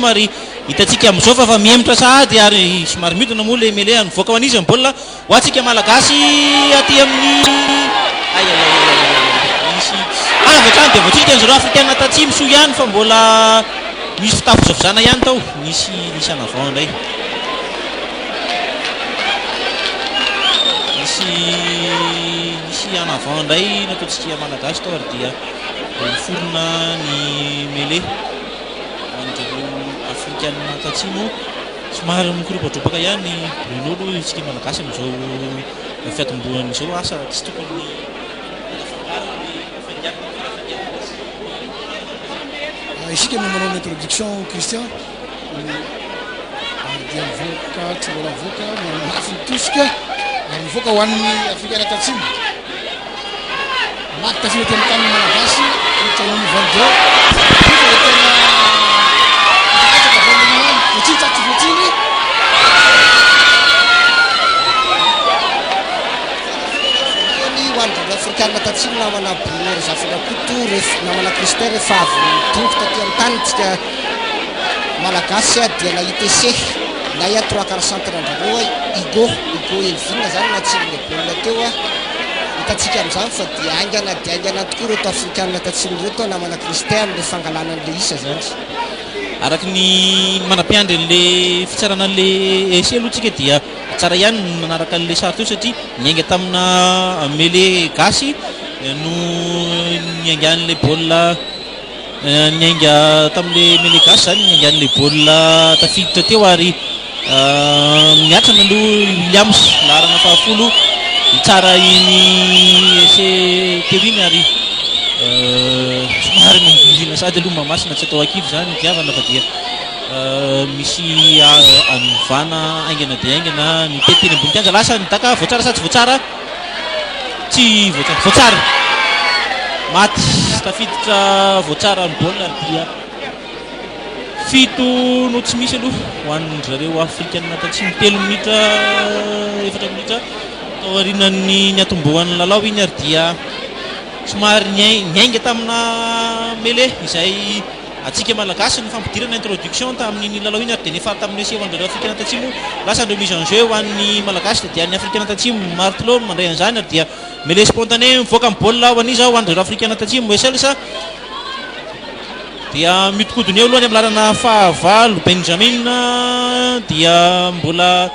Tatsimo ary hitantsika amin'izao fa mihemotra sahady ary somary miodana moa le mele nivoaka ho an'izy ny baolina ho antsika malagasy aty amin'ny misy vetrany dia voatsika an'izareo africaine Tatsimo soa ihany fa mbola misy fitafozavozana ihany tao misy anavao indray misy anavao indray nataontsika malagasy tao ary dia miforona ny mele an'ireo africaine Tatsimo somary mikoropadropaka ihany Bruno isika malagasy amin'izao fiatombohan'izao asa tsy tokony isika no manao introduction Christian dia mivoaka tsy mbola mivoaka manafy tosika mivoaka ho an'ny africaine Tatsimo maty Tatsimo tena tany malagasy itsan'ny Vandeo votsiny hoan'ireo africaine Tatsimo namana Bruno Zafina Koto namana Christin rehefa avy tongotra taty amin'ny tanitsika malagasy dia nahita ese nay trois quart centre andrareo Igo Elvina zany natsirin'le baolina teo hitantsika amin'izany fa dia aingana tokoa reto africaine Tatsimo reto namana Christin amin'le fangalana an'le isa zany araky ny manampiandry an'le fitsarana an'le ese aloha tsika dia tsara ihany manaraka an'le sary teo satria niainga tamina mele gasy no niainga an'le baolina niainga tamin'le mele gasy zany niainga an'le baolina tafiditra teo ary miatrana aloha Williams laharana fahafolo tsara iny ese teo iny ary somary mivina sady aloha mamasina tsy atao akivy zany tiavana fa dia misy anovana aingana dia aingana mitetiteny ambony kianja lasa nitaka voatsara sa tsy voatsara tsy voatsara maty tafiditra voatsara ny baolina dia fito no tsy misy aloha ho an'zareo africaine Tatsimo 3 minitra 4 minitra tao arinan'ny niatombohan'ny lalao iny ary dia somary niainga tamina mele izay atsika malagasy ny fampidirana introduction tamin'ny lalao iny ary dia nefa tamin'ny ese ho an'ireo africaine Tatsimo lasa andreo mise en jeu ho an'ny malagasy dia ny africaine Tatsimo martelô mandray an'izany ary dia mele spontané mivoaka amin'ny baolina ho an'izy ho an'ireo africaine Tatsimo eselsa dia mitokodony eo alohany amin'ny lalana fahavalo Benjamin dia mbola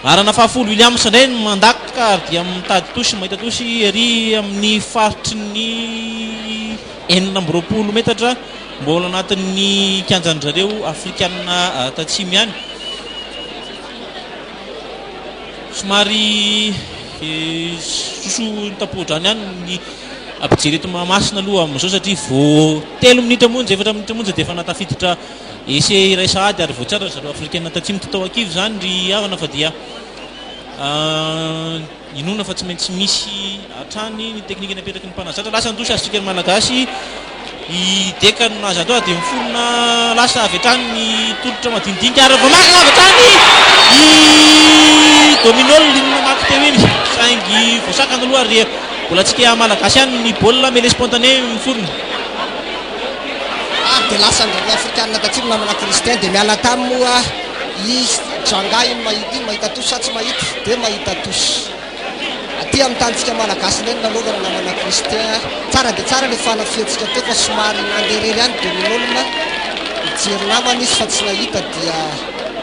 arana fahafolo Williams indray mandaka ary dia mitady tosy mahita tosy ery amin'ny faritry ny 4 metatra mbola anatin'ny kianjan'zareo africaine Tatsimo ihany somary soso tapodrany ihany ny ampijereto mamasina aloha amin'izao satria vo 3 minitra monja 4 minitra monja dia efa natafiditra ese iray sahady ary voatsara zareo africaine Tatsimo tatao akivy zany ry havana fa dia inona fa tsy maintsy misy atrany ny teknika ny apetraky ny mpanazatra lasa ndosy africaine malagasy ideka no nazy atao dia miforona lasa avy hatrany ny tolotra madinidinika ary voamakina avy hatrany i dominol linona maky teo iny saingy voasakana aloha ary mbola tsika malagasy ihany ny baolina mele spontané miforona dia lasa ndrareo africaine Tatsimo namana Christin dia miala tamy moa i janga iny mahita tosy sa tsy mahita dia mahita tosy aty amin'ny tanitsika malagasy ireny nanaovana namana Christin tsara dia tsara le fanafiantsika teo fa somary nanderery ihany dominolona mijery namana izy fa tsy nahita dia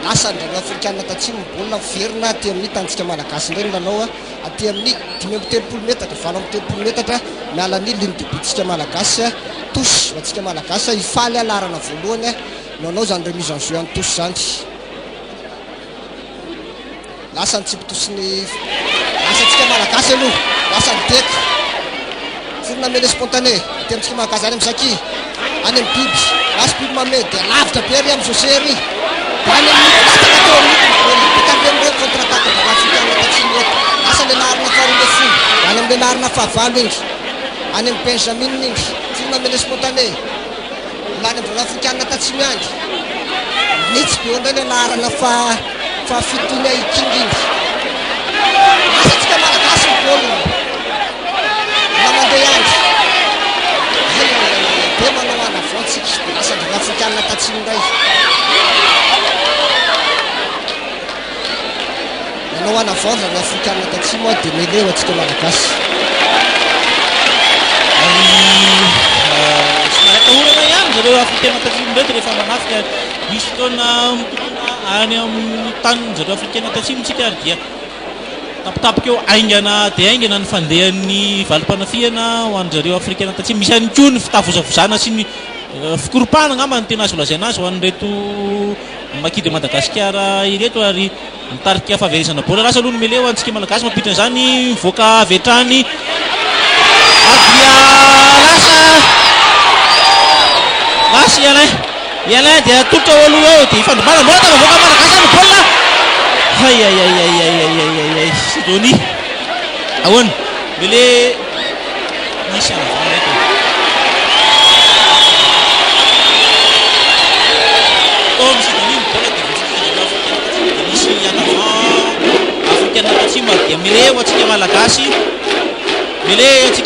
lasa ndrareo africaine Tatsimo baolina miverina aty amin'ny tanitsika malagasy ireny nanao aty amin'ny 5 metatra 7 metatra miala ny ligne de but-tsika malagasy tosy atsika malagasy ifaly alarana voalohany nanao zany remise en jeu any tosy zany lasa nitsipitosiny lasa atsika malagasy aloha lasa niteka forona mele spontané aty amintsika malagasy any amizaki any amin'ny biby lasa biby mame dia lavitra be ry amin'ny josery any amin'ny lataka teo amin'ny bekaremre contre-attaque africaine Tatsimo eto lasa le larina faharoa folo any amin'ny larina fahavalo iny any amin'ny Benjamin iny forona mele spontané lany amin'ny africaine Tatsimo ihany nitsy be ondray le larana fahafitony ikingy iny lasa atsika malagasy ny baolina namandeha ihany be manao anavaontsika lasa ndrareo africaine Tatsimo indray nanao anavandra ny afrikanina tatsimo dia meleo atsika malagasy somaraika orana ihany zareo africaine tatsimo ndraiky rehefa manafika misy fotoana mitokona any amin'ny tanin zareo africaine tatsimo tsika ary dia tapitapika eo aingana dia aingana ny fandehan'ny valim-panafiana ho an'zareo africaine tatsimo misy ihany koa ny fitavozavozana sy ny fikoropahana ngamba ny tena azo lazaina azy ho an'reto makidy Madagasikara ireto ary mitarika fahaveresana bola lasa aloha ny meleo antsika malagasy mampiditra an'izany mivoaka avy hatrany dia lasa Alain dia tolotra eo aloha eo dia ifandrombana morata mivoaka malagasy ny bola ay Sidoni ahoana mele misy anavana eto Sidoni ny bola dia misy anavana africaine tatsimo dia meleo atsika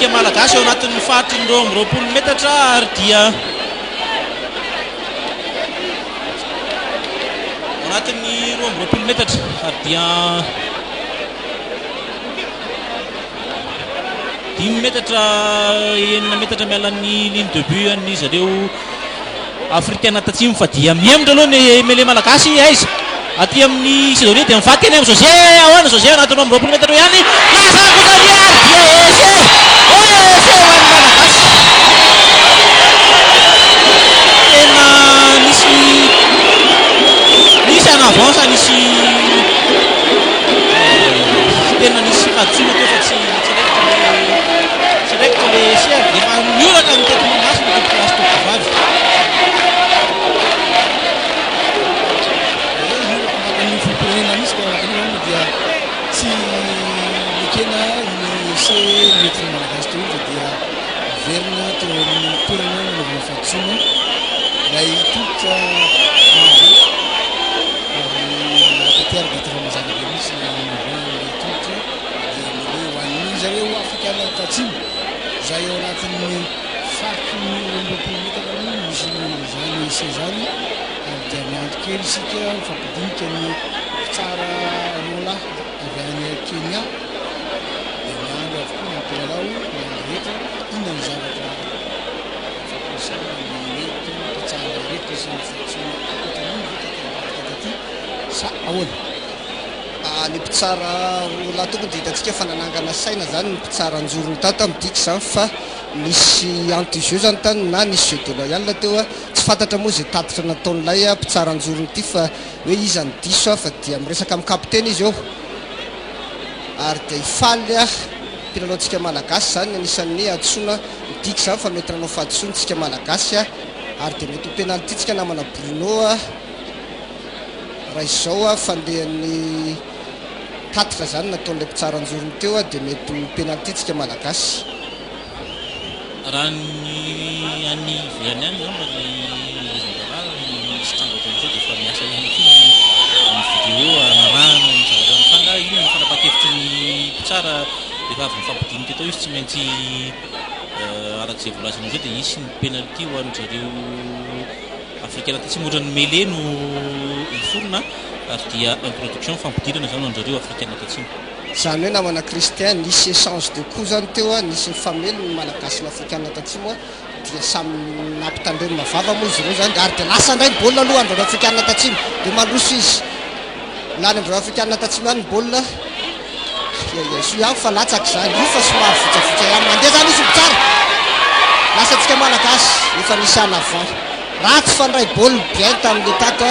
malagasy eo anatin'ny fahatry ny 20 metatra ary dia anatin'ny 20 metatra ary dia 10 metatra 9 metatra mialan'ny ligne de but an'ny zareo africaine tatsimo fa dia miemitra aloha ny mele malagasy aiza aty amin'ny Sidoni dia mifaty eny amin'ny José ahoana José anatin'ny 20 metatra ihany lasa kosaria dia ese ho an'ny malagasy tena nisy anavance nisy tena nisy fahatsona teo fa tsy rekotra le ser dia mioraka ny tetiny masina ny place tokavavy dia tsy ekena se mety malagasy teo fa dia verina teo amin'ny toerana nanaovana fahatsona lay tolotra ary dia tefa mazava be misy lay tolotra dia mele hoan'ny zareo africaine tatsimo zay eo anatin'ny faky 20 metatra misy zany ese zany ary dia miandro kely isika mifampidinika ny fitsara rola avy any Kenya dia miandro avokoa mampilalao rehetra inona ny zavatra fampiasana ny reto mpitsara rehetra sy ny fatsona akoatran'ny vitaty sa ahoana ny mpitsara rola tokony dia hitantsika fananangana saina zany ny mpitsara anjorony tato midika zany fa nisy anti-jeu zany tany na nisy jeu de loyal teo tsy fantatra moa zay tatitra nataon'ilay mpitsara anjorony ity fa hoe iza ny diso fa dia miresaka amin'ny kapiteny izy eo ary dia ifaly mpilalao-ntsika malagasy zany anisan'ny atsona midika zany fa mety nanao fahatsontsika malagasy ary dia mety ho penalty tsika namana Bruno raha izao fandehan'ny tatitra zany nataon'ilay mpitsara anjorony teo dia mety ho penalty tsika malagasy raha ny any ivelany any zamba misy trangotan'izao dia fa miasa ihany koa ny vidéo anarahana ny zavatra mifanga ino ny fanapa-kevitry ny mpitsara rehefa avy mifampidinika tao izy tsy maintsy arak'izay voalazana izao dia isy ny penalty ho an'zareo africaine tatsimo ohatran'ny mele no iforona ary dia introduction fampidirana zany ho an'zareo africaine tatsimo zany hoe namana Christian nisy échange de coup zany teo nisy mifamely ny malagasy ny africaine tatsimo dia samy nampitandreny mavava moa izy ireo zany ary dia lasa indray ny baolina aloha andreo africaine tatsimo dia mandroso izy lany andreo africaine tatsimo ihany ny baolina so ihany fa latsaka zany io fa somary vitsavitsa ihany mandeha zany izy mitsara lasa antsika malagasy efa nisy anavant ratsy fandray baolina bien tamin'le tato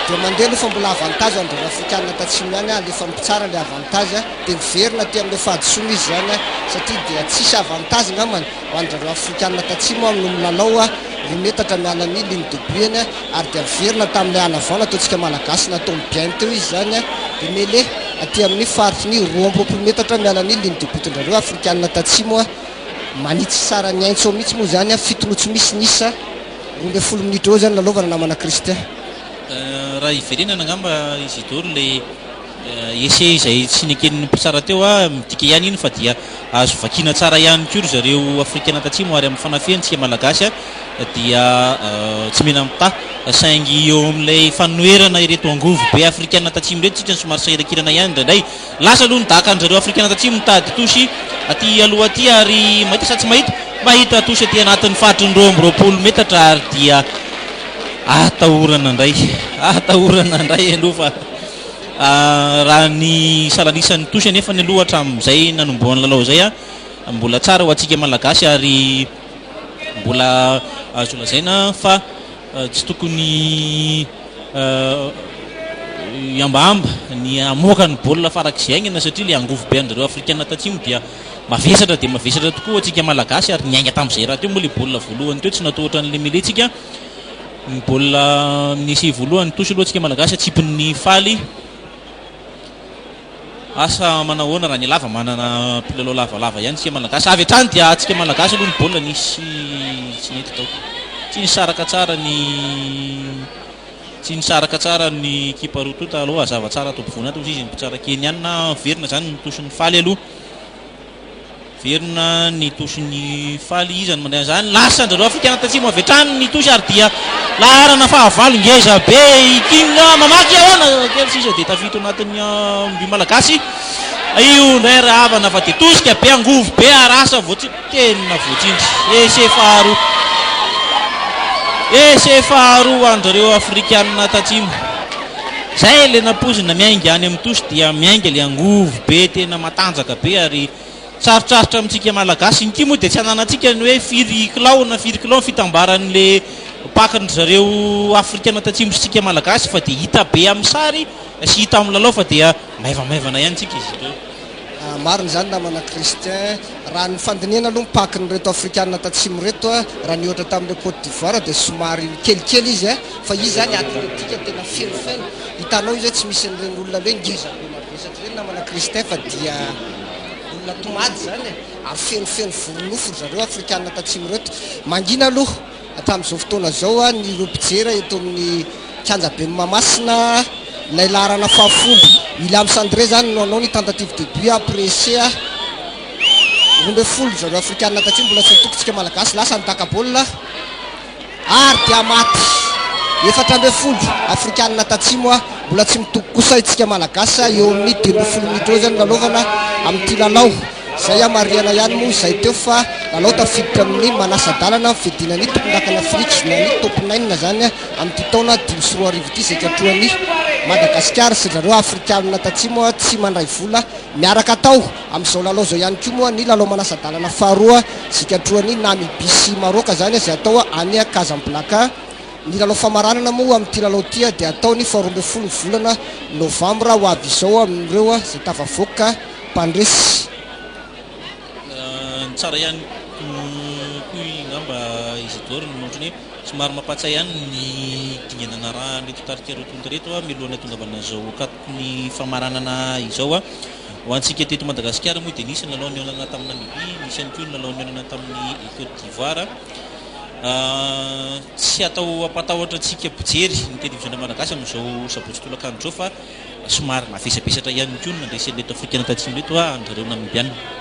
dia mandeha aloha fa mbola avantage andreo africaine tatsimo ihany alefa mitsara le avantage dia miverina ty amin'le fahadisoana izy zany satria dia tsisy avantage ngamany ho andrareo africaine tatsimo amin'ny milalao rimetatra mialan'ny ligne de but eny ary dia miverina tamin'le anavant nataontsika malagasy natao bien teo izy zany dia mele aty amin'ny faritry ny 20 metatra mialan'ny ligne de but ndrareo africaine tatsimo manitsy tsara ny aintso mihitsy moa zany fitolotsy misy nisa 20 minitra eo zany lalaovana namana Christian raha iverenana angamba Isidore le ese izay tsy neken'ny mpitsara teo midika ihany iny fa dia azo vakina tsara ihany koa zareo africaine tatsimo ary amin'ny fanafihantsika malagasy dia tsy mena mita saingy eo amin'ilay fanoerana ireto angovo be afrikana tatsimo reto tsika ny somary sahirakirana ihany indraindray lasa aloha nidaka an'zareo afrikana tatsimo mitady tosy aty aloha aty ary mahita sa tsy mahita tosy aty anatin'ny fahatriny 20 metatra ary dia atahorana indray aloha fa raha ny salanisan'ny tosy nefa ny aloha hatramin'izay nanomboan'ny lalao zay mbola tsara ho atsika malagasy ary mbola azo lazaina fa tsy tokony ambamba ny amoaka ny baolina farak'izay aingana satria le angovo be an'zareo afrikana tatsimo dia mavesatra tokoa atsika malagasy ary niainga tamin'izay raha teo moa le baolina voalohany teo tsy natao ohatran'le meletsika ny baolina nisy voalohany tosy aloha atsika malagasy atsipin'ny faly asa manahoana raha ny lava manana mpilalao lavalava ihany tsika malagasy avy hatrany dia atsika malagasy aloha ny baolina nisy tsy nety tao tsy nisaraka tsara ny kipa roa tota aloha azava tsara atao mpivoana ato izy ny mpitsara keny ihany na verina zany ny toson'ny faly aloha verina ny toson'ny faly izany mandeha zany lasa an'zareo afrikana tatsimo avy hatrany ny tosy ary dia laharana fahavalo ngeza be ikinga mamaky ahoana kely sisa dia tafito anatin'ny mby malagasy io indray raha havana fa dia tosika be angovo be arasa tena voatsindry faharoa an'zareo afrikana tatsimo zay le napozina miainga any amin'ny tosy dia miainga le angovo be tena matanjaka be ary sarotrarotra amintsika malagasy inty moa dia tsy ananantsika ny hoe firy kilao fitambaran'le pakany zareo afrikana tatsimo sy tsika malagasy fa dia hita be amin'ny sary sy hita amin'ny lalao fa dia maivamaivana ihany tsika izy ireo mariny zany namana Christian raha ny fandiniana aloha mipakiny reto afrikana tatsimo reto raha ny ohatra tamin'le Côte d'Ivoire dia somary kelikely izy fa izy zany atletika tena felofelo hitanao izy tsy misy an'ireny olona hoe ngeza be mavesatra ireny namana Christian fa dia olona tomady zany ary felofelo voronofo zareo afrikana tatsimo reto mangina aloha tamin'izao fotoana zao ny ireo mpijera eto amin'ny kianja be Mahamasina lay laharana fahafolo William Sandré zany no anao ny tentative de but apprécié 12 zareo afrikana tatsimo mbola tsy nitokotsika malagasy lasa nitaka baolina ary dia maty 14 afrikana tatsimo mbola tsy mitoko kosa itsika malagasy eo amin'ny 12 minitra eo zany lalaovana amin'ity lalao zay mariana ihany moa izay teo fa lalao tafiditra amin'ny manasa-dalana fidina ny tompon-dakana Afrika na ny top 9 zany amin'ity taona 5 ity izay katroany Madagasikara sy zareo afrikana tatsimo tsy mandray vola miaraka tao amin'izao lalao zao ihany koa moa ny lalao manasa-dalana faharoa sy katroany Namibia sy Maroka zany izay atao any Casablanca ny lalao famaranana moa amin'ity lalao ty dia atao ny 12 volana novambra ho avy izao amin'ireo izay tafavoaka mpandresy tsara ihany koa ngamba izy doro ny ohatrany hoe somary mampatsay ihany ny dinganana raha reto tarika rotonta reto milohana tongavana zao katony famaranana izao ho antsika teto Madagasikara moa dia nisy ny lalao niolana tamin'ny Namibia nisy ihany koa ny lalao niolana tamin'ny Côte d'Ivoire tsy atao ampatahotra antsika mpijery ny télévision malagasy amin'izao sabotsy tolakandro zao fa somary mavesabesatra ihany koa nandresy reto afrikana tatsimo reto an'zareo namibiana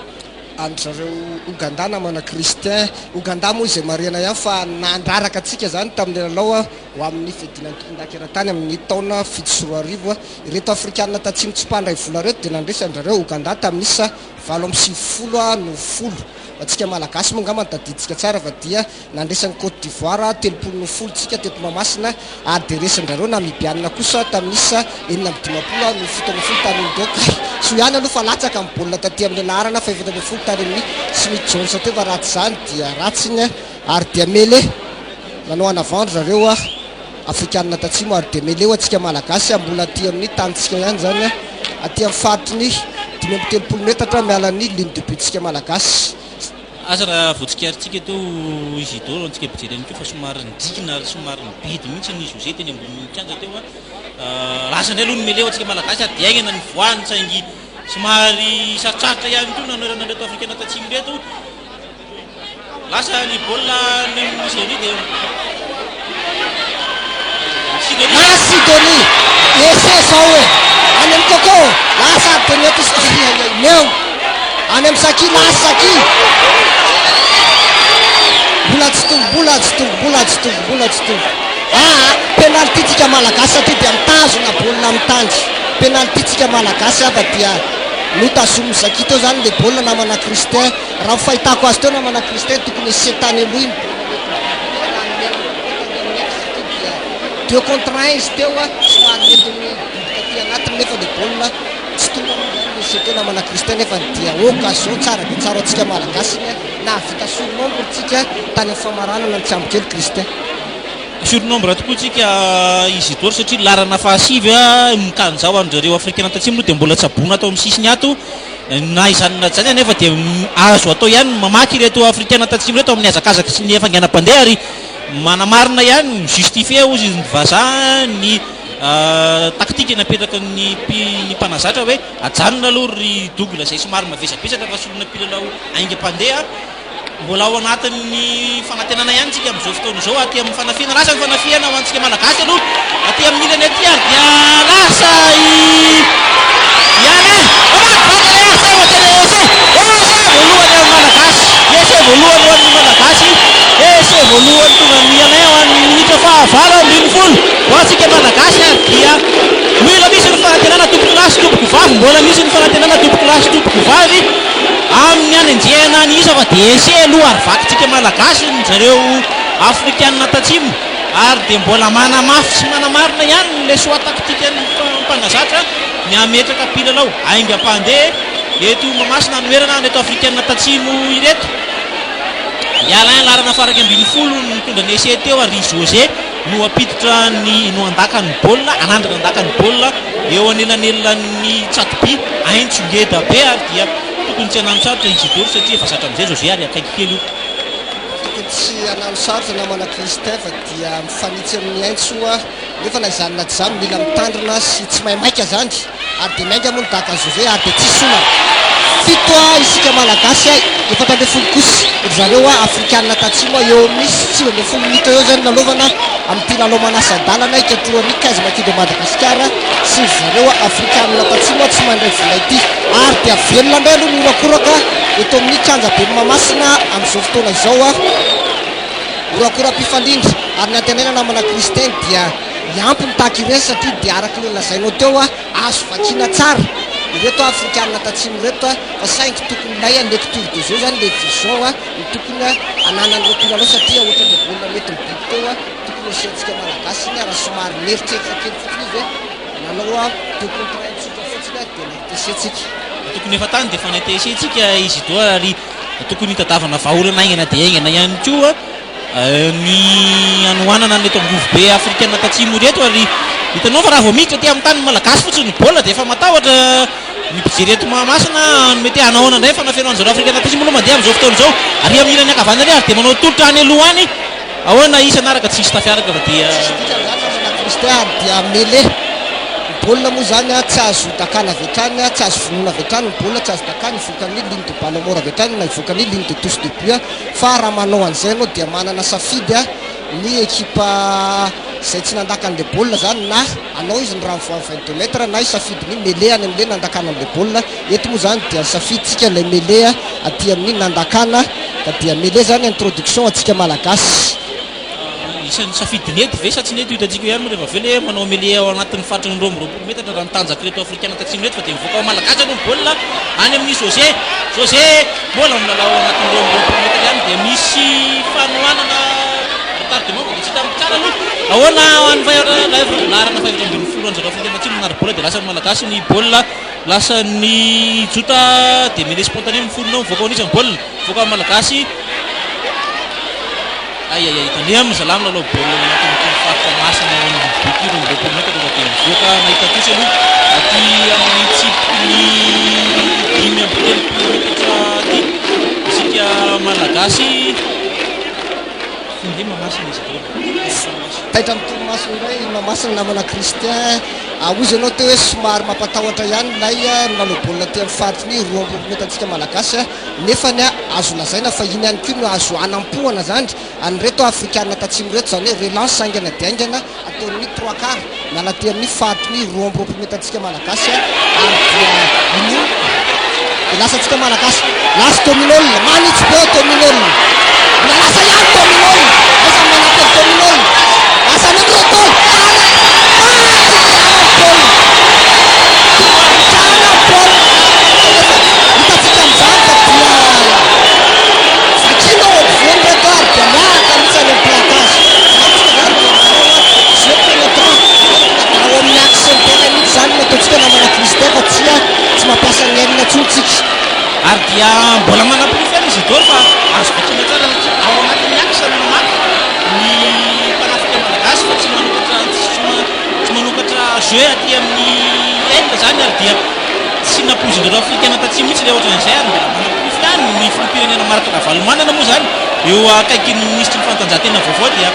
an'zareo Ouganda namana Christian Ouganda moa izay mariana ihany fa nandraraka atsika zany tamin'ny lalao ho amin'ny fidinany tompon-dakeran-tany amin'ny taona 7 ireto afrikana tatsimo tsy mpandray vola reto dia nandresy an'zareo Ouganda tamin'isa 7 no folo atsika malagasy moa ngamba tadiditsika tsara fa dia nandresan'ny Côte d'Ivoire 30 tsika teto Mahamasina ary dia resan'zareo Namibiana kosa tamin'isa 7 no 17 tany Ndoka so ihany aloha fa latsaka amin'ny baolina taty amin'ny laharana fa 17 tany amin'ny Smith Jones teo fa ratsy zany dia ratsy igny ary dia mele nanao anavandro zareo afrikana tatsimo ary dia mele atsika malagasy mbola aty amin'ny tanitsika ihany zany aty amin'ny fatriny 30 metatra mialan'ny ligne de but-tsika malagasy asa raha voatsikarinsika teo izy doro antsika pijery ihany koa fa somary nidikina ary somary nibidy mihitsy ny José teny ambony kianja teo lasa indray aloha ny mele atsika malagasy ary dia aingana ny voany saingy somary sarotsarotra ihany koa nanoerana reto afrikana tatsimo reto lasa ny baolina ny Sidonie dia Sidonie ese zao any amin'ny Coco lasa tenety meo any amin'ny Saki lasa Saki bola tsy tongo penalty-tsika malagasy satria dia mitazona baolina amin'ny tanjy. Penalty-tsika malagasy fa dia notazomy zaki teo zany le baolina namana Kristin. Raha fahitako azy teo namana Kristin tokony setany aloha iny deux contre un izy teo somary mety miboboka ty agnatiny nefa le baolina tsy tonga seteo namana Kristin nefa dia occasion tsara dia tsara atsika malagasy iny nahavita surnombre tsika tany amin'ny famaranana ny tsiambokely Kristin. Surnombre tokoa tsika izy tory satria larana fahasivy mikanjao an'zareo africain tatsimo dia mbola tsabona atao amin'ny sisiny ato na izany na zany nefa dia azo atao ihany mamaky ireto africain tatsimo reto amin'ny hazakazaka sy ny efanganam-pandeha ary manamarina ihany justifie ozy ny vazaha ny taktika napetraka ny mpanazatra hoe ajanona aloha ry Douglas zay somary mavesabesatra fa solona mpilalao aingam-pandeha mbola ao anatin'ny fanantenana ihany tsika amin'izao fotoana izao aty amin'ny fanafiana lasa ny fanafiana ho antsika malagasy aloha aty amin'ny ilany aty ary dia lasa voalohany ho an'ny malagasy ese voalohany tonga mianay ho an'ny minitra fahavalo ambin'ny folo ho antsika malagasy ary dia mila misy ny fanantenana tompoko lasy tompoko vavy mbola misy ny fanantenana tompoko lasy tompoko vavy amin'ny any anjehana ny isa fa dia ese aloha ary vakitsika malagasy ny zareo afrikanina tatsimo ary dia mbola manamafy sy manamarina ihany le soa taktika ny mpanazatra ny ametraka mpilalao aingam-pandeha eto mamasina anoerana neto afrikanina tatsimo ireto Alain larana faraka ambin'ny folo ny tonga ny ese teo ary José no apiditra no andakany baolina anandrana andakany baolina eo anelanelan'ny Tsatobi aintsongeda be ary dia tokony tsy hanano sarotra izy tory satria efa zatra amin'izay José ary akaiky kely io tokony tsy hanano sarotra namana Kristin fa dia mifanitsy amin'ny aintsoa nefa na izany na tsy zany mila mitandrina sy tsy maimaika zany ary dia mainga moa nidaka José ary dia tsy sona fito isika malagasy efatra ambin'ny folo kosa zareo afrikanina tatsimo eo misy sivy ambin'ny folo minitra eo zany nalaovana amin'ny lalao manasa-dalana ikatoroan'ny quinze maquis de Madagascar sy zareo afrikanina tatsimo tsy mandray vola ity ary dia velona indray aloha ny orakoraka eto amin'ny kanja be Mahamasina amin'izao fotoana izao orakoram-pifalindra ary ny antenena namana Kristin dia iampy mitaky ireny satria dia araky ny lazainao teo azo vakina tsara ireto afrikanina tatsimo reto fa saingy tokony lay lecture de jeu zany le vision ny tokony ananan'ireo mpilalao satria ohatra le baolina mety mibiby teo tokony asiantsika malagasy iny raha somary mieritreritry kely fotsiny izy nanao deux contre un tsotra fotsiny dia naitesetsika tokony efa tany dia efa naitesetsika izy toa ary tokony hitadavana vahaolana aingana dia aingana ihany koa ny anohanana neto angovo be afrikanina tatsimo reto ary hitanao fa raha vao miditra aty amin'ny tany malagasy fotsiny ny baolina dia efa matahotra ny mpijereto Mahamasina mety hanahoana indray fanafianao an'izareo afrikanina tatsimo aloha mandeha amin'izao fotoana izao ary amin'ny ilany ankavanana ary dia manao tolotra any aloha any ahoana isanaraka tsy misy tafiaraka fa dia Kristin ary dia mele baolina moa zany tsy azo dakana avy hatrany tsy azo vonoina avy hatrany ny baolina tsy azo dakana ivokany ligne de balle mora avy hatrany na ivokany ligne de touche de but fa raha manao an'izay anao dia manana safidy ny ekipa zay tsy nandakan'le baolina zany na anao izy ny raha mivoa 22 metre na isafidy ny mele any amin'le nandakana amin'le baolina eto moa zany dia safiditsika le mele aty amin'ny nandakana ka dia mele zany introduction atsika malagasy isan'ny safidy nety ve sa tsy nety hitantsika ihany rehefa ve le manao mele ao anatin'ny fatrany roa metatra raha nitanjaka reto afrikanina tatsimo reto fa dia mivoaka ao malagasy aloha baolina any amin'ny José mbola milalao anatin'ny roa metatra ihany dia misy fanohanana retardement fa dia tsy hitan'ny tsara aloha ahoana any larana faevatra ambin'ny folo an'zareo afrikanina tatsimo nary baolina dia lasa ny malagasy ny baolina lasa ny jota dia mele spontané mifolonao mivoaka ao anisany baolina mivoaka ao malagasy hitaneo mizalamina aloha baolina anatin'ny faritra masina bekiry ny roapolo metatra fa dia mivoaka nahita kosa aloha aty amin'ny tsipony dimy amby telopolo metatra aty isika malagasy funde Mahamasina izy ireo taitra amin'ny toromasina indray Mahamasina namana Kristin ozy anao teo hoe somary mampatahotra ihany lay nanao baolina ty amin'ny faritra ny roa ambin'ny metratsika malagasy nefa ny azo lazaina fa iny ihany koa no azo anampohana zany any reto afrikanina tatsimo reto zany hoe relance aingana dia aingana ataon'ny trois quart miala ty amin'ny faritra ny roa ambin'ny metratsika malagasy ary dia iny lasatsika malagasy lasa tominolona manitsy be tominolona lasa ihany tominolona lasa manapy tominolona lasa ny roto hitatsika am'zany fa dia sakino voandragary dia miaraka mitsany amin'ny placage fatsika zany dia jeu pénétrant ao amin'ny axe ny tena mihitsy zany no ataontsika namana Christer fa tsy mampiasa ny ailina tsontsika ary dia mbola manam-pirifiana izy idôro fa azo vakiana tsara ao anatin'ny axe no mamaky ny mpanafika malagasy fa tsy manokatra jeu aty amin'ny ailina zany ary dia tsy napozin'ireo afrikana tatsimo mihitsy le ohatran'izay ary mbola manam-pirifiana ny filopirenena maraka valomanana moa zany eo akaiky ny ministry ny fantanjahantena vaovao dia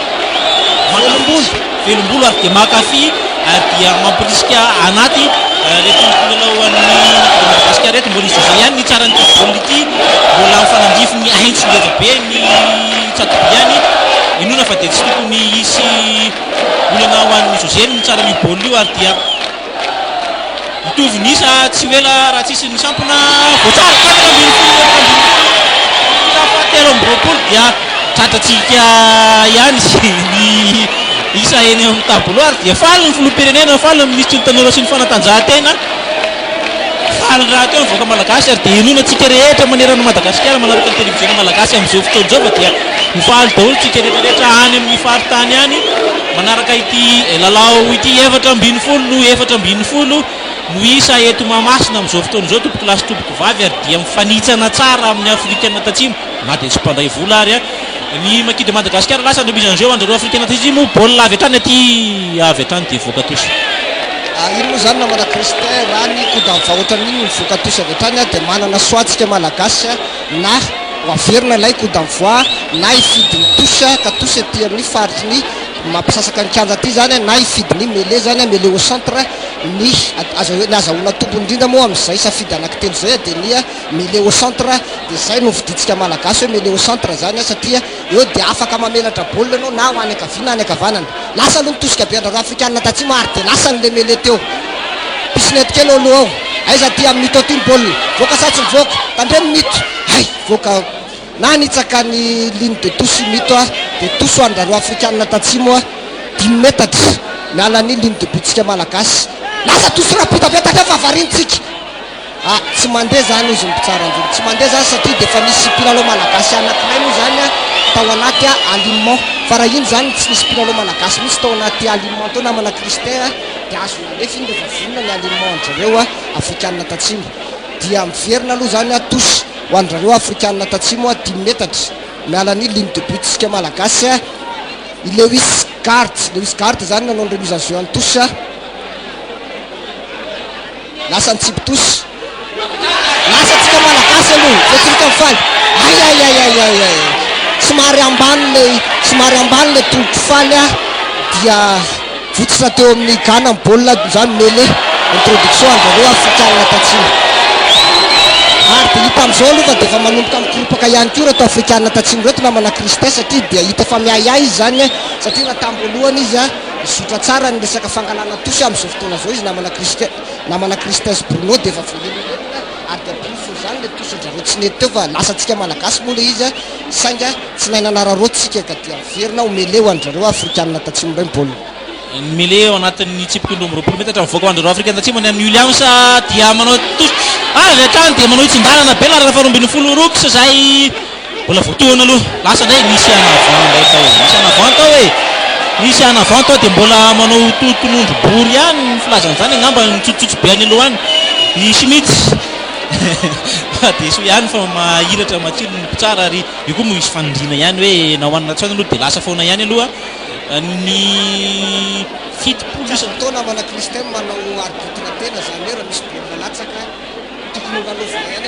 velombolo ary dia makafy ary dia mampirisika anaty reto mpilalao an'ny Madagasikara reto mbola izy zay ihany ny tsaran'ity baolina ity mbola mifanandrify ny aintso lehibe ny Tsadobiany inona fa dia tsy tokony isy olana ho an'ny José ny tsara ny baolina io ary dia mitovy nisa tsy ho ela raha tsisy ny sampona voatsara fahatelo amby roapolo dia tratratsika ihany ny isa eny amin'ny tableau ary dia faly ny filoham-pirenena faly ny ministry ny tanora sy ny fanatanjahantena faly raha teo mivoaka malagasy ary dia inona tsika rehetra manerana Madagasikara manaraka ny televiziona malagasy amin'izao fotoana izao fa dia mifaly daholo tsika rehetrarehetra any amin'ny faritany any manaraka ity lalao ity 7-20 no isa eto Mahamasina amin'izao fotoana izao tompoko lasy tompoko vavy ary dia mifanitsana tsara amin'ny afrikana tatsimo na dia tsy mpandray vola ary ny makidy Madagasikara lasa ndomizan'izao andrareo afrikana tatsimo baolina avy hatrany aty avy hatrany dia voaka tosy ino moa zany namana Christer any kodany vahoatrany iny mivoaka tosy avy hatrany dia manana soatsika malagasy na hoaverina ilay kodany voa na ifidiny tosy ka tosy aty amin'ny faritry ny mampisasaka ny kianja aty zany na ifidiny mele zany mele au centre ny azahoana tompony indrindra moa amin'izay safidy anankitelo zay dia ny mele au centre dia zay no viditsika malagasy hoe mele au centre zany satria eo dia afaka mamelatra baolina anao na ho any akavina any akavanana lasa aloha nitosika be andrareo afrikana tatsimo ary dia lasa n'le mele teo pisinety kely aloha ao aiza ty amin'ny mito aty ny baolina voaka sa tsy mivoaka tandreny mito hay voaka na nitsaka ny ligne de touche mito dia toso andrareo afrikana tatsimo 10 metatra miala ny ligne de butsika malagasy lasa toso rapita be tatra fa avarinitsika tsy mandeha zany izy mipitsara anjolo tsy mandeha zany satria dia efa misy mpilalao malagasy anankiray moa zany tao anaty alimement fa raha iny zany tsy nisy mpilalao malagasy misy tao anaty alimement tao namana Christer dia azo nalefa iny rehefa vonona ny alimement andrareo afrikana tatsimo dia miverina aloha zany tosy ho andrareo afrikana tatsimo 10 metatra miala ny ligne de butsika malagasy Lewis Gard zany nanao ny remise en jeu any tosy lasa nitsipy tosy lasa tsika malagasy aloha fetrika mifaly ay somary ambany le tongotro faly dia votsitra teo amin'ny gana ny baolina zany mele introduction andrareo afrikana tatsimo ary dia hita amin'izao aloha fa dia efa manomboka mikoropaka ihany koa reto afrikana tatsimo reto namana Christer satria dia hita fa miayay izy zany satria natamboalohany izy mizotra tsara ny resaka fangalana tosy amin'izao fotoana zao izy namana Christer sy Bruno dia efa voalohany ary dia brifo zany le tosy andrareo tsy nety teo fa lasa tsika malagasy moa le izy sainga tsy nainanarareo tsika ka dia verina homeleo andrareo afrikana tatsimo iray baolina mele ao anatin'ny tsipika indro roapolo metatra mivoaka andreo afrikana tatsimo ny amin'ny Williams dia manao tosy avy hatrany dia manao itsin-dalana be lara faharoambin'ny folo roks zay mbola voatohana aloha lasa ndray misy anavant misy anavant ao dia mbola manao totonondro bory ihany ny filazan'izany angamba nitsotsotso be any aloha any ny Schmidt dia so ihany fa mahiratra matsiro ny mpitsara ary io koa misy fanindrina ihany hoe nahoanina tsany aloha dia lasa foana ihany aloha ny fitopolo isan-taona namana Christer manao arbitre tena zany hoe raha misy baolina latsaka tokony holalovina ihany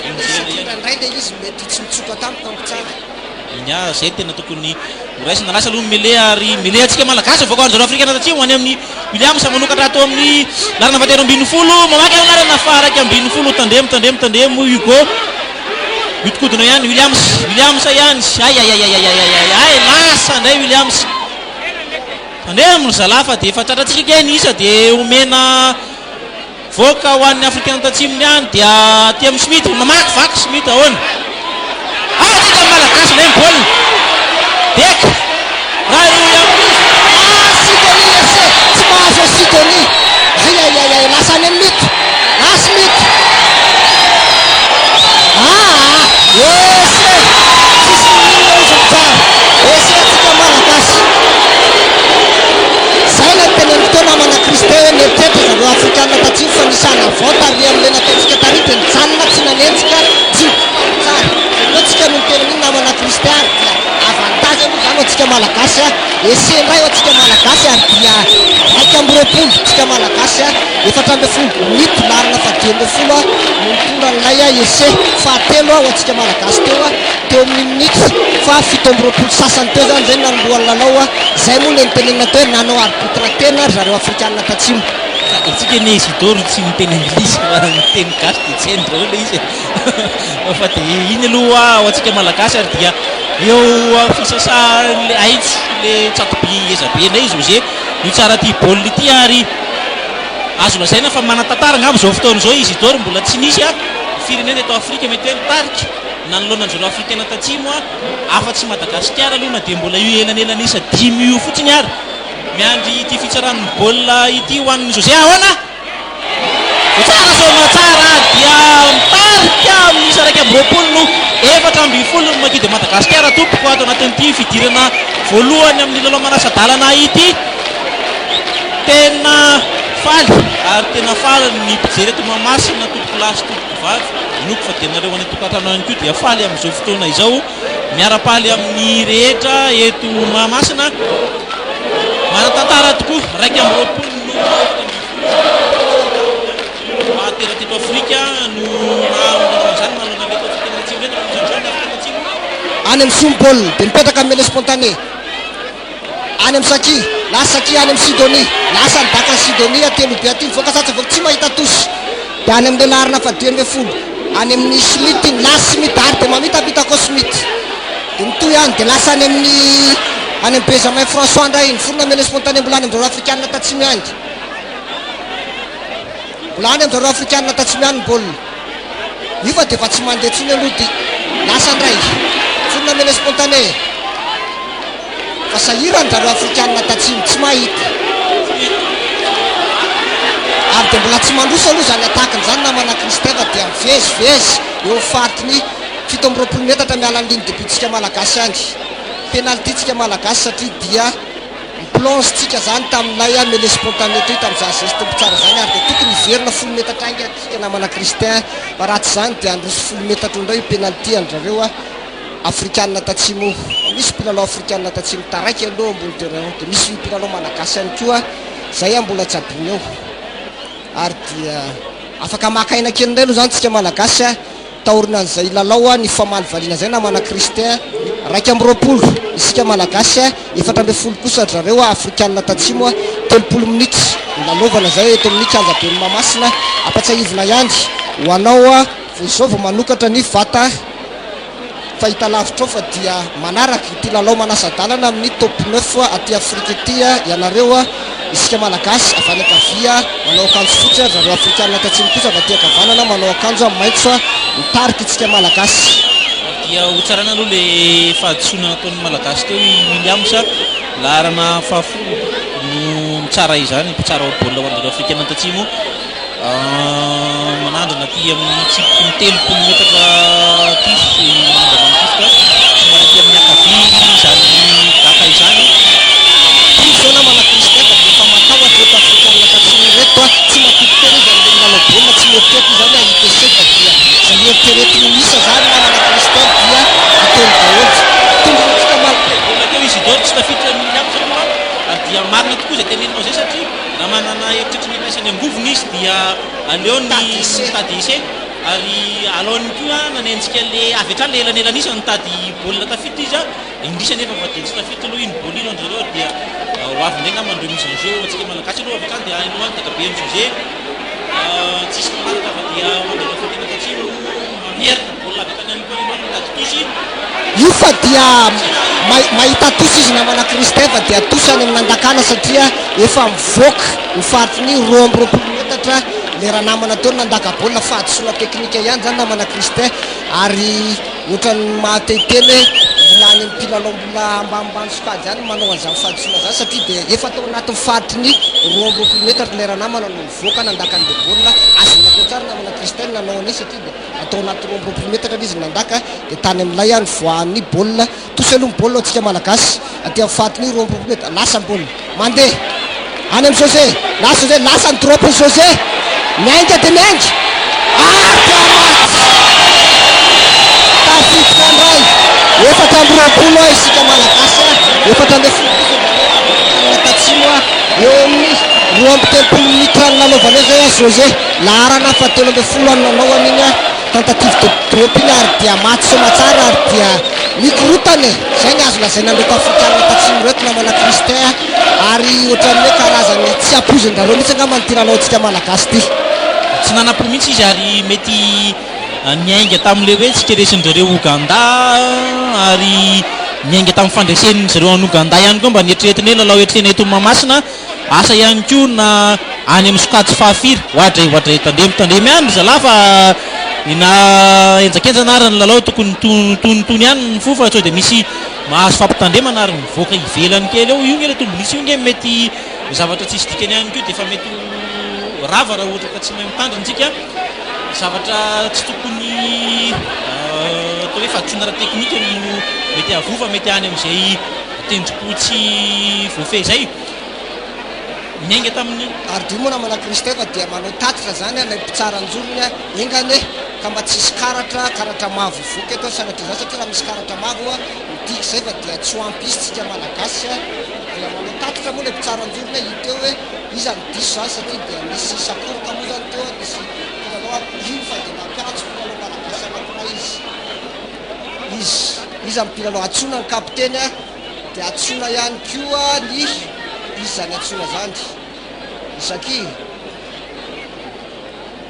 indray le izy mety tsy mitsoka tampoka mpitsara zay tena tokony horaisina lasa aloha mele ary mele atsika malagasy voaka andrareo afrikana tatsimo any amin'ny Williams manokatra atao amin'ny larana fahatelo ambin'ny folo mamaky anarana faraka ambin'ny folo tandremo Hugo mitokodina ihany Williams ihany ay lasa ndray Williams tandremo zalafa dia efa tratratsika keny isa dia omena voaka ho an'ny afrikana tatsimony ihany dia ty amin'ny Schmidt mamaky vaky Schmidt ahoana tika malagasy lay baolina deka raha io dia lasa any amin'ny mito asy mito eseatsika malagasy zay na tena fotoana mana kristin hoe mieritreritra zareo afrikanina tatsimo fa nisana vote ary am'le nataontsika tary dia nijanona tsy nanentsika jiko tsara eo tsika no tena iny namana kristin ary dia avantage aloha zany oatsika malagasy a esendray oatsika malagasy ary dia raiky amby roapolo tsika malagasy a efatra ambe folo mito marina fa 10 no mitondra n'ilay a ese fahatelo a oatsika malagasy teo a teo amin'ny minity fa 7 sasany teo zany zay nanolohan'ny lalao a zay moa le nitenenina teo hoe nanao arbitre tena ry zareo afrikanina tatsimo itsika ne isidoro tsy miteny anglisy fa miteny gasy de tsy hainy daholo izy fa de iny aloha ho atsika malagasy ary dia eo fisasa le aitso le tsatoby ezabe nay izy oze io tsara ty baolina ity ary azo lazaina fa manatantara ngamba zao fotoana zao isidoro mbola tsy nisy a firenena eto afrika mety hoe mitarika nanoloanan'zareo afrikaina tatsimo a afa-tsy madagasikara aloha na dia mbola io elanelanyisa 10 io fotsiny ary miandry ity fitsaran'ny baolina ity ho an'ny José ahoana tsara zona tsara dia mitarika amin'isa raiky amby roapolo no 7 no makidy madagasikara tompoko ato anatin'ity fidirana voalohany amin'ny lalao manasa-dalana ity tena faly ary tena faly ny mpijery eto Mahamasina tompoko lasy tompoko vavy noko fa dia nareo any tokantrano any koa dia faly amin'izao fotoana izao miara-paly amin'ny rehetra eto Mahamasina manatantara tokoa raiky amby roapolo no mahatera teto Afrika no zany manana leto afrikaina atsimo reto afrikaina atsimo any amin'ny sombol dia mipetraka amin'ny mele spontané any amin'ny saki lasa saki any amin'ny sidonie lasa ny daka ny sidonie telo be aty mivoaka satsa voaka tsy mahita tosy dia any amin'ny lelarina fa 2 any amin'ny smity lasa smith ary dia mamitabitako smith dia mitoy any dia lasa any amin'ny Benjamin François ndray ny forona mele spontané mbola any amin'izareo afrikanina tatsimo any mbola any amin'izareo afrikanina tatsimo any baolina io fa dia efa tsy mandeha tsony aloha ty lasa ndray forona mele spontané fa sahirany zareo afrikanina tatsimo tsy mahita ary dia mbola tsy mandroso aloha zany atakiny zany namana kristin fa dia mivezivezy eo faritiny 7 metatra miala ny ligne de butsika malagasy any penalty tsika malagasy satria dia miplonge tsika zany tamin'ilay a mele spontané toy tamin'izany geste tsara zany ary dia tokony hiverina 10 metatra ainga tsika namana kristin fa raha tsy zany dia androso 10 metatra indray penalty andrareo a afrikanina tatsimo misy mpilalao afrikanina tatsimo taraiky aloha ambony terrain dia misy mpilalao malagasy any koa zay a mbola tsy adony eo ary dia afaka makaina kely indray aloha zany tsika malagasy a taorina an'izay lalao a ny famaly valiana zay namana kristin raiky amby roapolo isika malagasy a 7 kosa zareo a afrikanina tatsimo a 30 minitra nalaovana zay eto amin'ny kanja be ny Mahamasina apatsahivina ihany ho anao a izao vao manokatra ny vata fahita lavitra ao fa dia manaraka ity lalao manasa-dalana amin'ny top 9 aty Afrika ity a ianareo a isika malagasy avany akavia manao akanjo fotsy a zareo afrikanina tatsimo kosa avy aty akavanana manao akanjo maitso a mitarika itsika malagasy dia hotsarana aloha le fahadisoana nataon'ny malagasy teo i Williams laharana fahafolo no mitsara izany mpitsara baolina ho an'ireo afrikanina tatsimo manandrana aty amin'ny tsipony 30 metatra tisy manampifoka somary aty amin'ny akavia izany daka izany zao namana kristin fa dia efa matahotra eto afrikanina tatsimo reto a tsy matokotena izy amin'ireny lalao baolina tsy mieritreto zany a ITC fa dia zay eritreretiny misa zany namana kristin dia atony daholo tombotsika baolina teo isidoro tsy tafiditra amin'ny Williams aloha ary dia marina tokoa zay teneninao zay satria raha manana eritreritry ny raisany angovony izy dia aleony stade IC ary alohan'ny koa nanenjika le avy hatrany le elanelanisa nitady baolina tafiditra izy a indrisany efa fa dia tsy tafiditra aloha iny baolina ino anjareo dia ho avy ndray ngamba andreo misy an'izao atsika malagasy aloha avy hatrany dia hainao any takabe ny José tsisy manaraka fa dia hoanjareo afrikanina tatsimo mamerina baolina avy hatrany any koa ino any mitady tosy io fa dia mahita tosy izy namana kristin fa dia tosy any amin'ny andakana satria efa mivoaka ny faritiny 2 metatra le raha namana teo nandaka baolina fahadisoana teknika ihany zany namana kristin ary ohatrany mahateteny any mpilalao mbola ambanimbany sokajy zany manao an'izany fahadisoana zany satria dia efa tao anatin'ny faritry ny 20 metatra lera namana no mivoaka nandaka an'le baolina azony atao tsara namana Christelle nanao an'io satria dia atao anaty 20 metatra izy nandaka dia tany amin'ilay any voan'ny baolina tosy aloha ny baolina antsika malagasy aty amin'ny faritry ny 20 metatra lasa ny baolina mandeha any amin'ny José lasa ny dropy ny José miainga dia miainga tafitika ndray efatra amby roapolo isika malagasy efatra amby folo tatsimo eo amin'ny 23 minitra ny nanaovana zay José laharana fahatelo amby folo any nanao an'iny tentative de drop iny ary dia maty somatsara ary dia mikorotany zay ny azo lazaina andreo afrikanina tatsimo reto namana Christelle ary ohatran'ny hoe karazany tsy ampozin-dareo mihitsy angamba ny tiranao antsika malagasy ty tsy nanapo mihitsy izy ary mety niainga tamin'le hoe tsikeresin'zareo Ouganda ary niainga tamin'ny fandresen'ny zareo any Ouganda ihany koa mba nietreretiny hoe lalao etrena eto Mahamasina asa ihany koa na any amin'ny sokajy fahafiry ohatray tandremy any zalahy fa ina enjakenjana ary ny lalao tokony tonitony ihany ny fo fa sao dia misy mahazo fampitandremana ary mivoaka ivelany kely eo io nge le tombonisy io nge mety zavatra tsisy dikany ihany koa dia efa mety rava raha ohatra ka tsy mahay mitandrintsika zavatra tsy tokony atao hoe fahadisoana ara teknika no mety avova mety any amin'izay tendroko tsy voafehy zay miainga tamin'ny ary moa namana Christelle dia manao tatitra zany ilay mpitsara anjorony engany ka mba tsisy karatra mavo voka eto sanatria zany satria raha misy karatra mavo midiky zay fa dia tsy hoampisy tsika malagasy dia manao tatitra moa ilay mpitsara anjorony hita eo hoe iza ny diso zany satria dia misy sakoroka moa zany teo misy mpilalao io fa dia mampiantso mpilalao malagasy anankiray izy mpilalao atsona ny kapiteny dia atsona ihany koa ny izy zany atsona zany isaky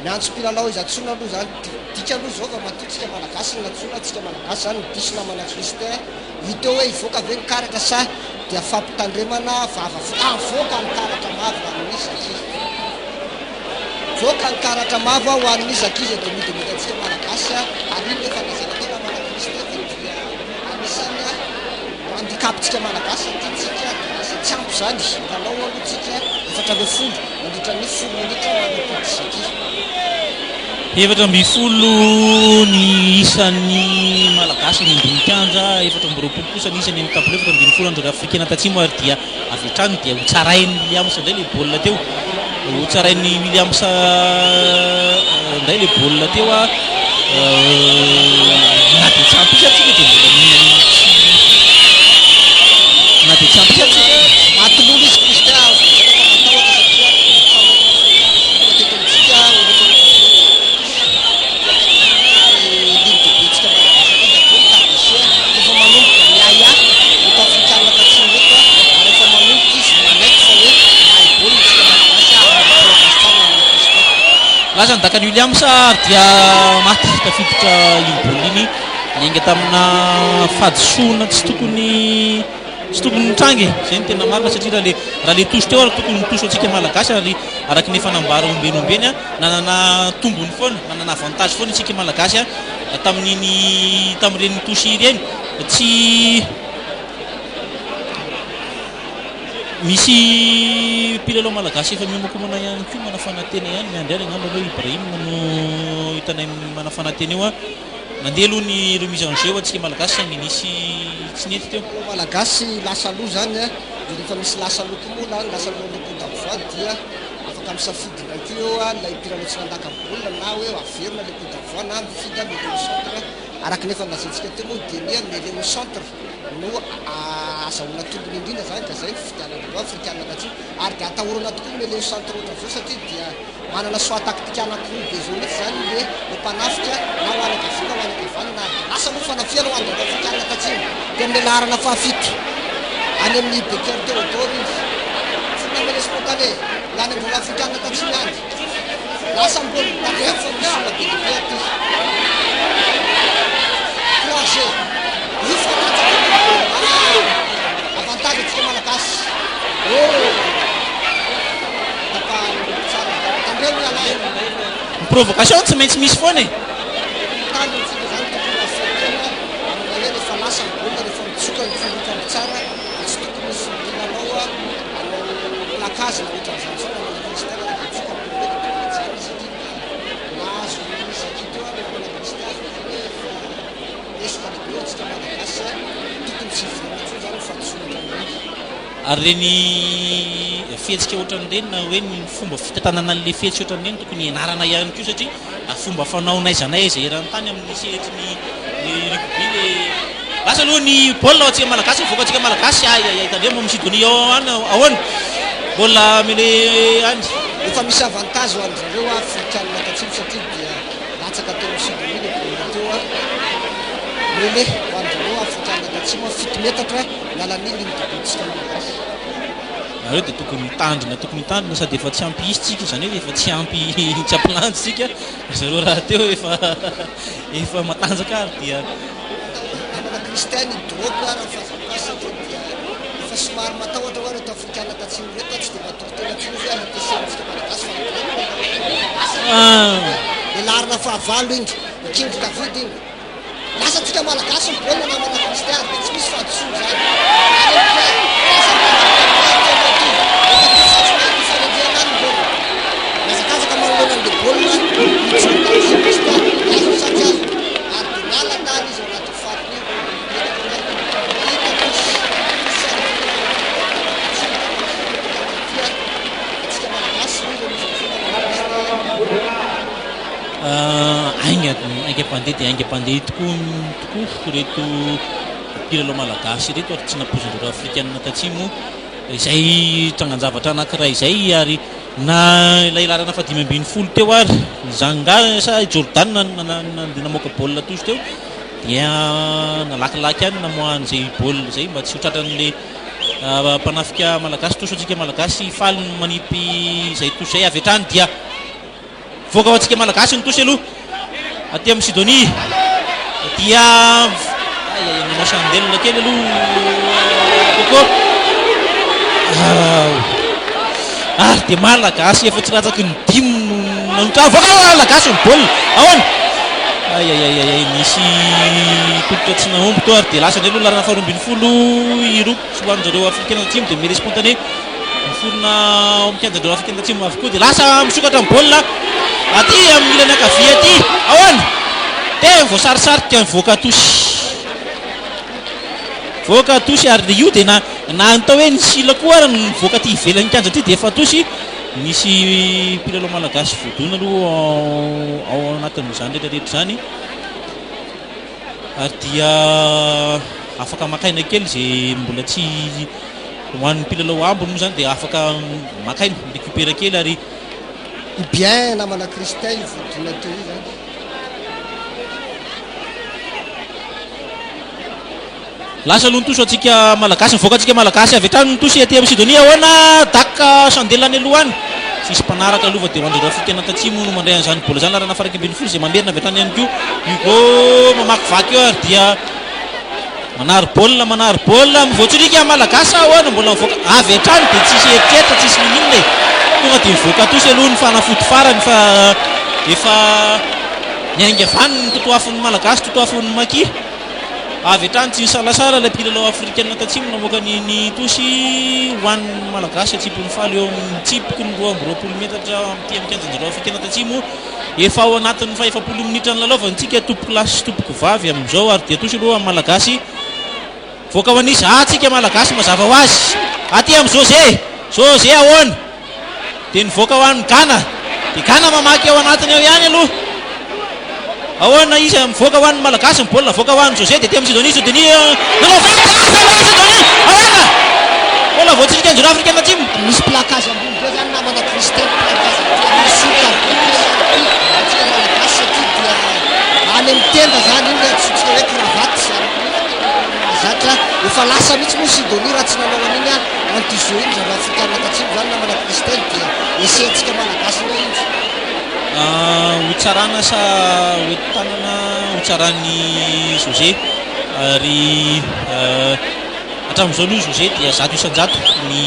miantso mpilalao izy atsona aloha zany dika aloha zao fa matoditsika malagasy ny atsona tsika malagasy zany diso namana Christelle hita eo hoe ivoaka ve ny karatra sa dia fampitandremana voaka ny karatra mavo hoan'ny zaky voaka ny karatra mavo ho an'ny zaky izy dia midimity antsika malagasy ary iny efa nazana teo namana Christelle dia anisany handikapitsika malagasy tiatsika tsy ampy zany lalao aloha tsika efatra amby folo mandritra ny folo minitra manopody zaky efatra amby folo ny isan'ny malagasy ny amboninkanja efatra amby roapolo kosa ny isany amin'ny tableau efatra amby folo andreo africaine tatsimo ary dia avy hatrany dia hotsarain'ny Williams indray le baolina teo hotsarain'ny Williams indray le baolina teo na dia tsy ampy atsika dia na dia tsy ampy atsika matololo izy Christelle lasa ny dakany Williams ary dia maty tafiditra iny baolina iny niainga tamina fadisoana tsy tokony mitrangy zay ny tena marina satria raha le toso teo ary tokony mitoso antsika malagasy ary araky ny fanambara ombenombeny nanana tombony foana nanana avantage foana antsika malagasy tamin'ireny tosy ireny tsy misy mpilalao malagasy efa miomakomana ihany koa manafanatena ihany miandry ary angamba hoe Ibrahim no hitanay manafanatena eo nandeha aloha ny remise en jeu atsika malagasy saingy nisy tsy nety teo malagasy lasa aloha zany dia rehefa misy lasa aloha koa moa lasa aloha le coup d'envoi dia afaka misafidy ndraiky eo lay mpilalao tsy nandaka baolina na hoe averina le coup d'envoi na mifidy mele centre araky nefa lazaintsika teo moa denia mele centre no azahoana tombony indrindra zany ka zay fidianandreo africaine tatsimo ary dia atahorana tokoa mele centre ohatra vao satria dia manana soa taktika anankiroa be zao nefy zany le mpanafika na ho any akavina ho any akavana na lasa moa fanafiana ho andreo africaine tatsimo dia amin'ny laharana fahafito any amin'ny Becker Théodore izy tsy namele spontané lany andreo africaine tatsimo any lasa mbolo narefa misy mabedebe aty croisé avantage atsika malagasy tandreo ny alay ny provocation tsy maintsy misy foana tanjy tsika zany tokony afotena rehefa lasa ny baolina rehefa ary reny fihetsika ohatran'ireny na hoe ny fomba fitantanana an'le fihetsika ohatran'ireny tokony ianarana ihany koa satria fomba fanao naizanay izay eran-tany amin'ny sehetry ny rugby le lasa aloha ny baolina ao antsika malagasy mivoaka antsika malagasy tandreo mo Sidonia ao any ahoana baolina mele any efa misy avantage ho an'zareo afrikanina tatsimo satria dia latsaka teo amin'ny Sidonia le baolina teo mele ho an'zareo afrikanina tatsimo 7 metatra lalan'iny nidoboditsika malagasy nareo dia tokony mitandrina sady efa tsy ampy izy tsika izany hoe efa tsy ampy tsy ampilanjy tsika zareo raha teo efa matanjaka ary dia amana Christian droko raha fazakasy satria dia efa somary matahotra ho reto afrikanina tatsimo reto tsy dia matoky tena tsiny hoe ampiasantsika malagasy fa elarina fahavalo iny King David iny lasa tsika malagasy ny baolina namana Christian dia tsy misy fahadosoa zany mazakazaka manoloana an'le baolina satria ary dia nalatany izy ao anaty fariny atsika malagasy aingam-pandeha dia aingam-pandeha tokoa reto mpilalao malagasy reto ary tsy nampozon'ireo afrikanina tatsimo izay trangan-javatra anankiray izay ary na ilay larana fa 5-12 teo ary Zanga sa Jordan nandeha namoaka baolina tozy teo dia nalakilaky any namohan'izay baolina izay mba tsy ho tratran'le mpanafika malagasy toso antsika malagasy faly manipy izay toso izay avy hatrany dia voaka ao antsika malagasy ny tosy aloha aty amin'ny Sidonia dia nasandelona kely aloha koko ary dia malagasy efa tsy ratsaky ny 5 nanotra voaka malagasy ny baolina ahoana misy tototra tsy nahomby to ary dia lasa indray aloha larana faha-12 iroko sy hoan'zareo africain atsimo dia mêlée spontanée miforona mikianjandreo africain atsimo avokoa dia lasa misokatra ny baolina aty amin'ny ilany ankavia aty ahoana dia voasarisarika voaka tosy ary io dia na natao hoe ny sila koa ary ny voaka ty ivelany kianja aty dia efa tosy misy mpilalao malagasy voadona aloha ao anatin'izany rehetrarehetra zany ary dia afaka makaina kely izay mbola tsy hoan'ny mpilalao ambony moa zany dia afaka makaina récupéra kely ary bien namana Christian voadona teo io zany lasa aloha nytoso atsika malagasy mivoaka atsika malagasy avy hatrany nytosy aty amin'ny Sidonia ahoana daka sandelany aloha any sisy mpanaraka alova dia hoan'ireo africain tatsimo no mandray an'izany baolina zany larana faraky-12 izay mamerina avy hatrany ihany koa Hugo mamaky vaky eo ary dia manary baolina mivoatsirika malagasy ahoana mbola mivoaka avy hatrany dia tsisy eritreritra tsisy ninona tonga dia mivoaka tosy aloha ny fanafoty farany fa efa niaingavany ny totoafin'ny malagasy totoafin'ny maki avy hatrany tsy nisalasala ilay mpilalao africain tatsimo namoaka ny tosy hoan'ny malagasy atsipony faly eo amin'ny tsipoky ny 20 metatra amty amikanjanjareo africain tatsimo efa ao anatin'ny 70 minitra ny lalaovantsika tompoko lasy sy tompoko vavy amin'izao ary dia tosy aloha amin'ny malagasy voaka ho an'izy atsika malagasy mazava ho azy aty amin'ny José ahoana dia nivoaka ho an'ny Gana dia Gana mamaky ao anatiny ao ihany aloha ahoana izy mivoaka ho an'ny malagasy ny baolina voaka ho an'ny José dia ty amin'ny Sidonia ahoana bola voatsirika anjero africain atsimo misy placage ambony be zany namana Christian placage malagasy satria dia any amin'ny tenda zany iny tsitsika hoe cravatte zany zatra efa lasa mihitsy moa Sidonia raha tsy nanao an'iny anti-jeu iny zareo africain tatsimo zany namana Christian dia esentsika malagasy ina izy hotsarana sa hoentanana hotsarany José ary hatramin'izao aloha José dia 100 isan-jato ny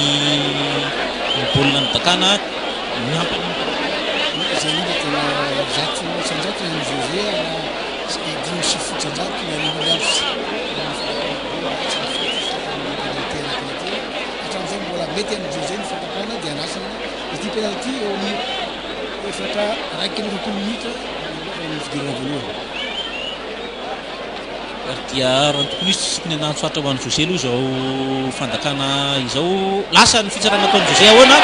baolina nidakana miampany zay iny tena zato isan-jato ny José dimy sy fito isan-jato na hatramin'izao mbola mety amin'ny José ny fatakana dia anasana izy ty penalty eo amin'ny efatra raiky 20 minitra ny fidirana voalohany dia raha tokony tokony anatsoatra ho an'ny José aloha izao fandakana izao lasa ny fitsarana ataon'ny José ahoana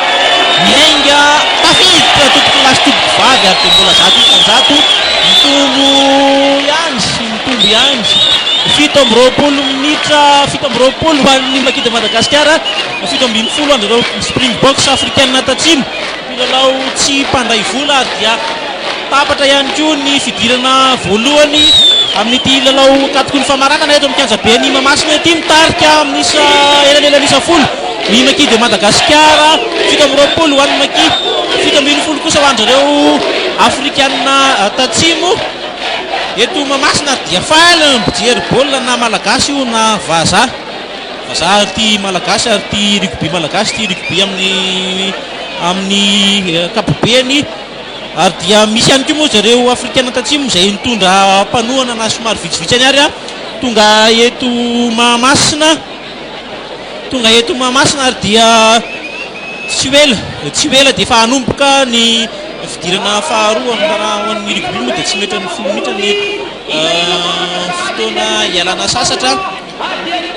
miainga tafiditra tompoko lasy tompoko vavy ary dia mbola zato isanjato mitombo ihany 17 minitra 17 ho an'ny Makida Madagasikara 17 andreo Springboks africaine tatsimo milalao tsy mpandray vola ary dia tapatra ihany koa ny fidirana voalohany amin'ity lalao katoko ny famaranana eto amin'ny kianja be ny Mahamasina ety mitarika amin'isa elanelanisa folo ny Makida Madagasikara 17 ho an'ny Maki 17 kosa ho an'ireo africaine tatsimo eto Mahamasina dia faly mijery baolina na malagasy io na vazaha ary ty malagasy ary ty rugby malagasy ty rugby amin'ny kapobeny ary dia misy ihany koa moa zareo africaine tatsimo izay nitondra mpanohana na somary vitsivitsy any ary tonga eto Mahamasina ary dia tsy ela dia efa hanomboka ny fidirana faharoa amin'ny rugby moa dia tsy mety ny 10 minitra ny fotoana ialana sasatra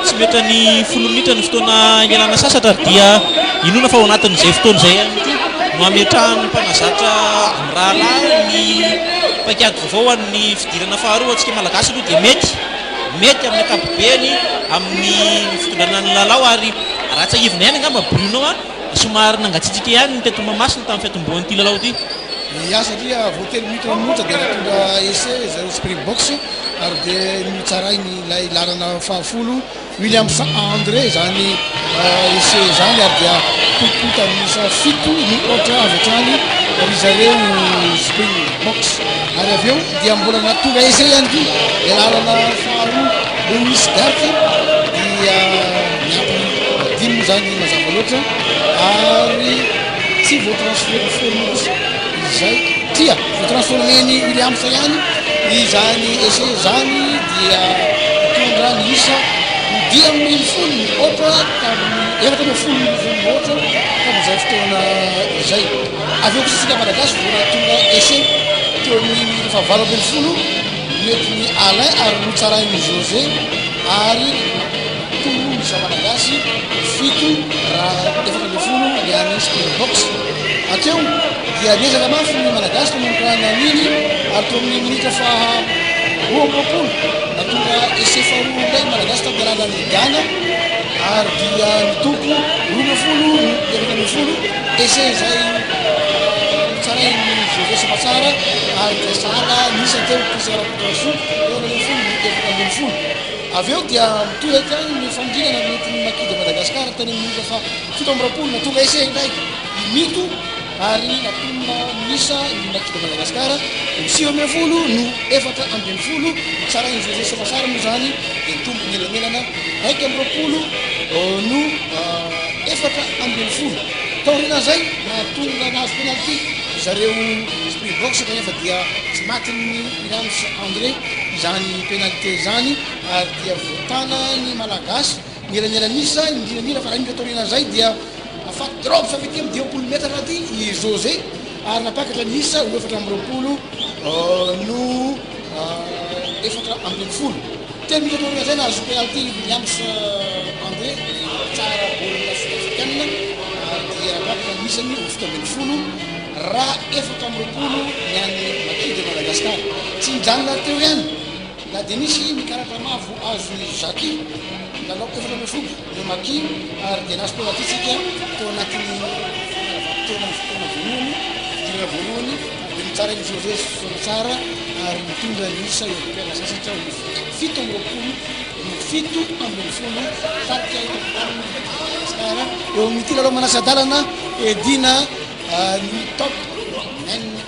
tsy mety ny 10 minitra ny fotoana ialana sasatra ary dia inona fa ao anatin'izay fotoana izay ihany koa no ametrahany mpanazatra amin'ny rahalahy ny paikady vaovao amin'ny fidirana faharoa antsika malagasy aloha dia mety amin'ny ankapobeny amin'ny fitondrana ny lalao ary raha tsy ahivina ihany angamba Bruno somary nangatsitsika ihany ny teto Mahamasina tamin'ny fiatombohan'ity lalao ity ia satria voatelo minitra mimotra dia natondra essai zareo Springboks ary dia nitsarainy ilay lalana fahafolo Williams André zany essai zany ary dia tompota misa 7 ny otra avy hatrany ry zareo Springboks ary avy eo dia mbola natonga essai ihany koa dia lalana faharoa Louis Gart dia miampy 10 zany mazava loatra ary tsy voatransfert formosa izay tia voatransformeny Williams ihany izany essai zany dia mitondra ny isa 10 otra tamin'ny 11 otra tamin'izay fotoana izay avy eo kosa tsika malagasy vola tonga essai teo amin'ny fa 20 mety ny Alain ary notsarainy José ary tongo isa malagasy 7 raha 11 ny any Springboks ateo dia niezaka mafy ny malagasy tomanorana niny ary teo amin'ny minitra fa 20 natonga essai faharoa ilay malagasy tamin'ny alalan'ny Ghana ary dia nitompo 12 essai zay tsarainy José Samatsara ary dia sala nisy teo pisarapotraso eo amin'ny 10 avy eo dia mitohaka ny fandrinana mety ny Makida Madagasikara tany amin'ny minitra fa 17 natonga essai ndraiky mito ary natonga nisa ny Makida Madagasikara 9 no 4 tsarainy José Samatsara moa zany dia nitombo gnelagnelana 1 no 4 taorina zay natonga nahazo penalty zareo Springboks kanefa dia tsy matin'ny Williams André zany penalty zany ary dia voatana ny malagasy gnelagnelanyisa indrinanila fa raha indra taorina zay dia afaty drop fa avy ety amin'ny 20 metra raha ty i José ary napakatra ny isa 4 no 4 telo mitra taorina zay nahazo penalty Williams André tsara baolina sud-africaine ary dia napakatra ny isany 17 raha 4 ny any Makida Madagasikara tsy mijanona teo ihany na dia nisy mikaratra mavo azo Jackie lalao 4 no Maki ary dia nahazo penalty tsika teo anatin'ny fotoana voalohany dia mitsara ny José Samatsara ary mitondra ny isa européenne sasatra 17 tarika Madagasikara eo amin'ity lalao manasa-dalana edina ny top 9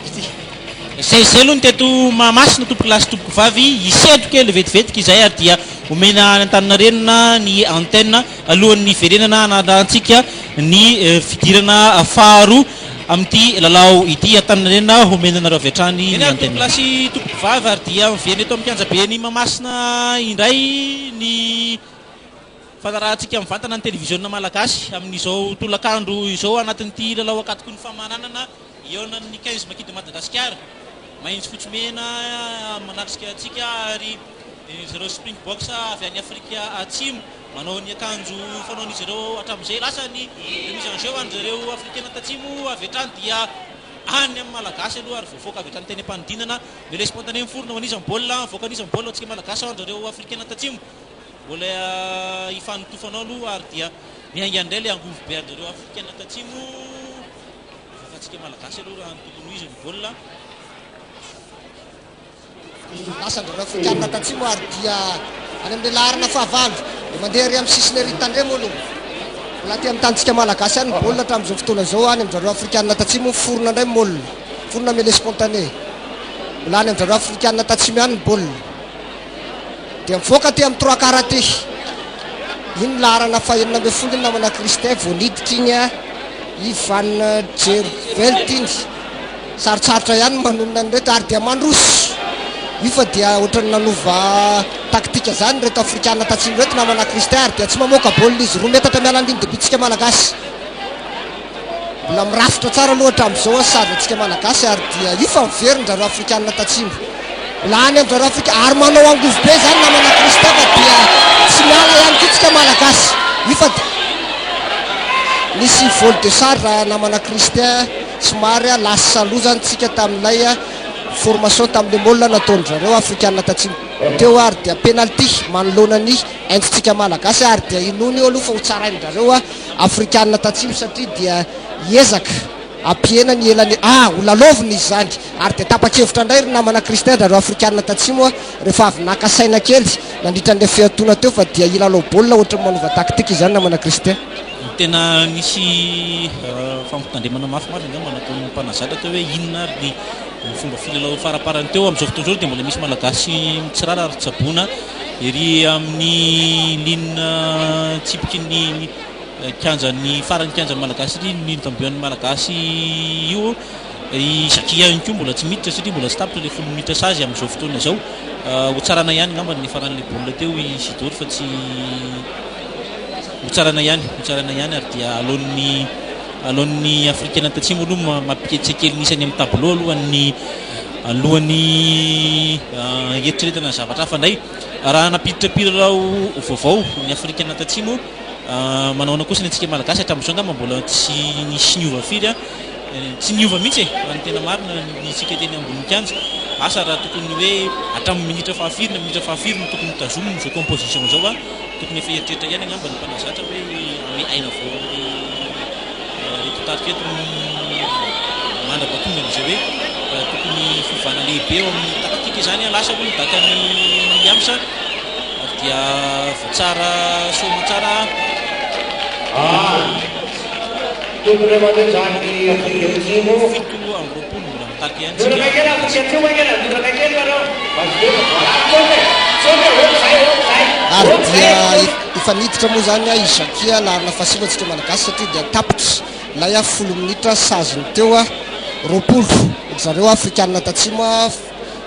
zay aloha ny teto Mahamasina tompoko lasy tompoko vavy iseto kely vetivetika izay ary dia omena Antaninarenina ny antenne alohan'ny verenana anarantsika ny fidirana faharoa amin'ity lalao ity Antaninarenina omenanareo avy hatrany ny antenne lasy tompoko vavy ary dia miveny eto amin'ny kianja be ny Mahamasina indray ny fantarahantsika mivantana ny televiziona malagasy amin'izao tolakandro izao anatin'ity lalao akatoko ny famaranana eonan'ny 15 Makida Madagasikara mahitsy fotsy mena manatrika atsika ary zareo Springboks avy any Afrika Atsimo manao ny akanjo fanaon'izy ireo hatramin'izay lasa ny mise en jeu an'zareo africaine tatsimo avy hatrany dia any amin'ny malagasy aloha ary voavoaka avy hatrany teny am-panidinana mele spontané miforona manizany baolina voaka anizany baolina antsika malagasy an'zareo africaine tatsimo mbola ifanotofanao aloha ary dia miainga indray le angovo be an'zareo africaine tatsimo voakantsika malagasy aloha raha ny tokony izy ny baolina lasan'ireo africaine tatsimo ary dia any amin'ny laharana fahavalo dia mandeha ry amin'ny sisiny ritandremo aloha mbola ty amin'ny tantsika malagasy any baolina hatramin'izao fotoana zao any amin'zareo africaine tatsimo forona indray molina forona mele spontané mbola any amin'zareo africaine tatsimo ihany ny baolina dia mivoaka ty amin'ny 3 karaty iny laharana fahenina ambe folo iny namana Kristin voaniditra iny Ivan Jervelt iny sarotsarotra ihany manonona ny reto ary dia mandroso io fa dia ohatrany nanova taktika zany reto africaine tatsimo reto namana Kristin ary dia tsy mamoaka baolina izy 2 metatra miala andiny debitsika malagasy mbola mirafitra tsara aloha hatramin'izao sady atsika malagasy ary dia io fa miveriny-zareo africaine tatsimo mbola any amin'zareo Afrika ary manao angovo be zany namana Kristin fa dia tsy miala ihany kotsika malagasy io fa nisy vol de charge namana Kristin somary lasa salozany tsika tamin'ilay formation tamin'le molina nataon'zareo africaine tatsimo teo ary dia penalty manoloana ny aintsika malagasy ary dia inony io aloha fa ho tsarain'zareo africaine tatsimo satria dia hiezaka ampiena ny elany ho lalovina izy zany ary dia tapa-kevitra indray ry namana Kristin zareo africaine tatsimo rehefa avy naka saina kely nandritra an'le fiatoana teo fa dia ilalao baolina ohatrany manova taktika izany namana Kristin tena nisy fampitandremana mafimafy angamba nataon'ny mpanazatra teo hoe inona ary ny fomba filalao faraparany teo amin'izao fotoana izao dia mbola misy malagasy mitsirara ary tsaboana ery amin'ny linina tsipiky ny kianjan'ny farany kianjan'ny malagasy ry ny tambehan'ny malagasy io isaky ihany koa mbola tsy miditra satria mbola tsy tapitra le 10 minitra sazy amin'izao fotoana izao ho tsarana ihany ngamba ny faran'le baolina teo Isidore fa tsy ho tsarana ihany ary dia alohan'ny africaine tatsimo aloha mampiketsy kely nisany amin'ny tableau alohan'ny eritreretana zavatra hafa ndray raha napiditrapirao vaovao ny africaine tatsimo manaona kosa ny antsika malagasy hatramin'izao ngamba mbola tsy nisy niova firy tsy niova mihitsy ny tena marina nitsika teny ambony kianja asa raha tokony hoe hatramin'ny minitra fahafiry no tokony tazominy zao composition zao tokony efa eritreritra ihany angamba ny mpanazatra hoe aina vao reto tarika eto mandrapatonga an'izay hoe tokony fivana lehibe eo amin'ny taktika izany lasa aloha midaka ny amsa ary dia voatsara soma tsara fito amin'ny roapolo mbola mitaka ihany ary dia efa niditra moa zany izakia laharina fahasivy antsika malagasy satria dia tapitra lay 10 minitra saziny teo roapolo zareo africaine tatsimo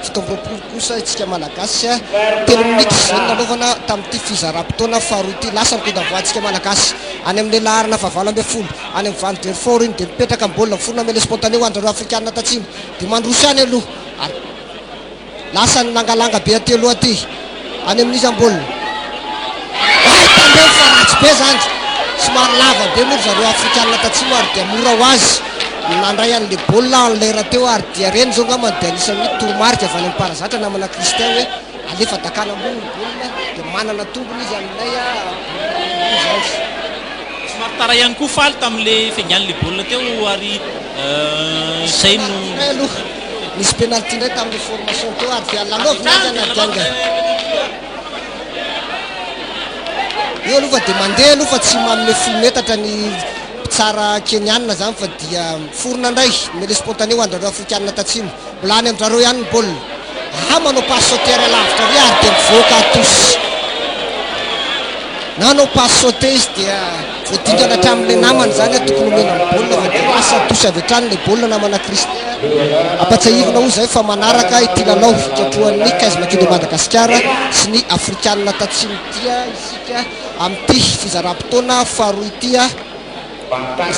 17 kosa itsika malagasy 3 minitra zany nanaovana tamin'ity fizaram-potoana faharoa ity lasa mitondra voantsika malagasy any amin'le laharina fahavalo ambe folo any amin'ny Van der Fort iny dia mipetraka amin'ny baolina forona mele spontané ho an'zareo africaine tatsimo dia mandroso any aloha ary lasa ny langalanga be aty aloha aty any amin'izy am-baolina tandeha fa ratsy be zany somary lava be moa zareo africaine tatsimo ary dia mora ho azy nandray an'le baolina anlera teo ary dia reny zao ngamany dia anisan'ny toromarika avy any amin'ny parazatra namana Kristin hoe alefa dakana ambony ny baolina dia manana tombony izy amin'ilay somary tara ihany koa faly tamin'le fiangan'le baolina teo ary zay no aloha nisy penalty indray tamin'le formation teo ary dia lalovina azy any adianga io aloha fa dia mandeha aloha fa tsy manome 10 metatra ny tsara kenianina zany fa dia forona indray mele spontané ho an'zareo africaine tatsimo mbola any amin'zareo ihany ny baolina manao passe sautere lavitra ry ary dia mivoaka atosy nanao passe sauté izy dia voadindrana hatramin'le namany zany tokony omena ny baolina fa dia lasa atosy avy hatrany le baolina namana Kristin ampatsahivina ho zay fa manaraka ity lalao ikatroan'ny 15 makilo Madagasikara sy ny africaine tatsimo tia isika amin'ity fizaram-potoana faharoa ity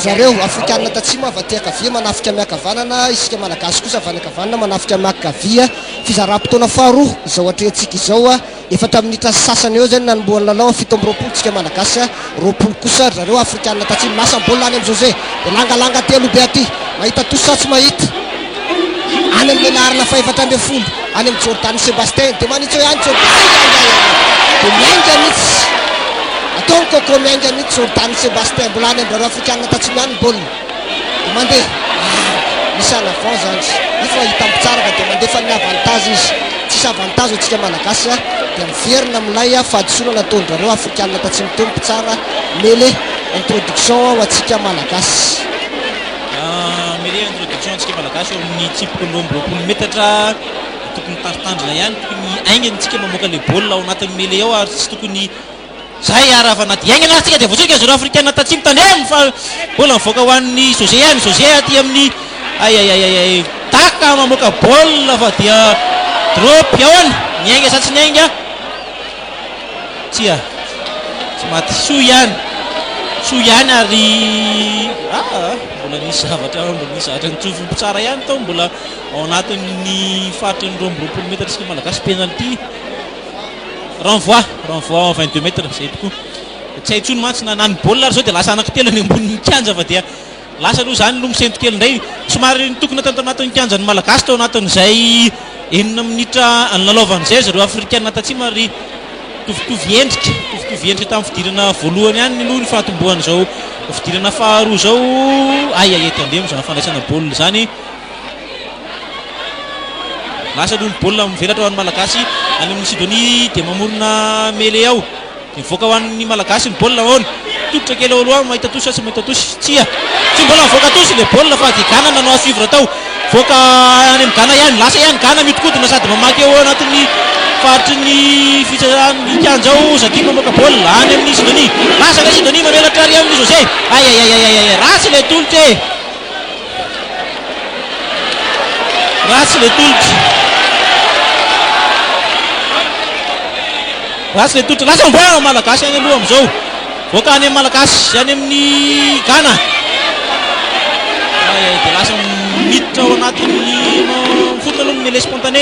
zareo africaine tatsimo avy aty ankavia manafika miakavanana isika malagasy kosa avy any ankavanana manafika miakavia fizaram-potoana faharoa izao atrehantsika izao efatra minitra sasany eo zany nanomboan'ny lalao fito amby roapolo tsika malagasy roapolo kosa zareo afrikanina tatsimo lasa bola any amin'ny José de langalanga telo be aty mahita tosa tsy mahita any amin'ny larina fa efatra amby folo any amin'ny Jordan Sébastien de manitsy hoe any de miainga mihitsy ataony koko miainga mihitsy Jordan Sébastien bola any amin'ny zareo afrikanina tatsimo any bola de mandeha misy en avant zany ifa hita mitsaraka de mandefa ny avantage izy tsisy avantage atsika malagasy de miverina milay fahadisoana nataon'zareo afrikanina tatsimo teo mpitsara mele introduction ho atsika malagasy mele introduction atsika malagasy eo amin'ny tsipoko roapolo metatra tokony tandrotandrina ihany tokony aingantsika mamoaka le baolina ao anatin'ny mele ao ary tsy tokony zay arafa anaty aingana atsika de voatsika zareo afrikanina tatsimo tandremo fa bola mivoaka ho an'ny José any José aty amin'ny ay taka mamoaka baolina fa dia drop yaony miainga sa tsy miainga tsia tsy maty so ihany ary mbola nisy zavatra nitsofompo tsara ihany tao mbola ao anatin'ny fahatry ny 20 metatra tsika malagasy penalty renvoi 22 metres zay tokoa tsy hay intsony mantsy nanany baolina ary zao de lasa anankitelo any ambonin'ny kianja fa dia lasa aloha zany no misento kely indray somary tokony atao anatin'ny kianja ny malagasy tao anatin'izay enina minitra nalalaovan'izay zareo afrikanina tatsimo ary tovitovy endrika tamin'ny fidirana voalohany ihany aloha ny fahatombohan' zao fidirana faharoa zao ay tandemo zany fandraisana baolina zany lasa aloha ny baolina mivelatra ho an'ny malagasy any amin'ny Sidonie de mamorona mele ao de mivoaka ho an'ny malagasy ny baolina ahoana tototra kely aloha mahita tosy sy mahita tosy tsy mbola mivoaka tosy le baolina fa dia Ghana nanao suivre tao voaka any amin'ny Ghana ihany lasa ihany Ghana mitokodina sady mamaky eo anatin'ny fahatry ny fitsaran'ny kianja ao Zaki mamoaka baolina any amin'ny Sidonie lasa le Sidonie mamelatra ary amin'ny José ay ratsy le tolotra ratsy le tolotra lasa mboa malagasy any aloha amin'izao voaka any amin'ny malagasy any amin'ny Ghana de lasa miditra ao anatin'ny fotona aloha mele spontané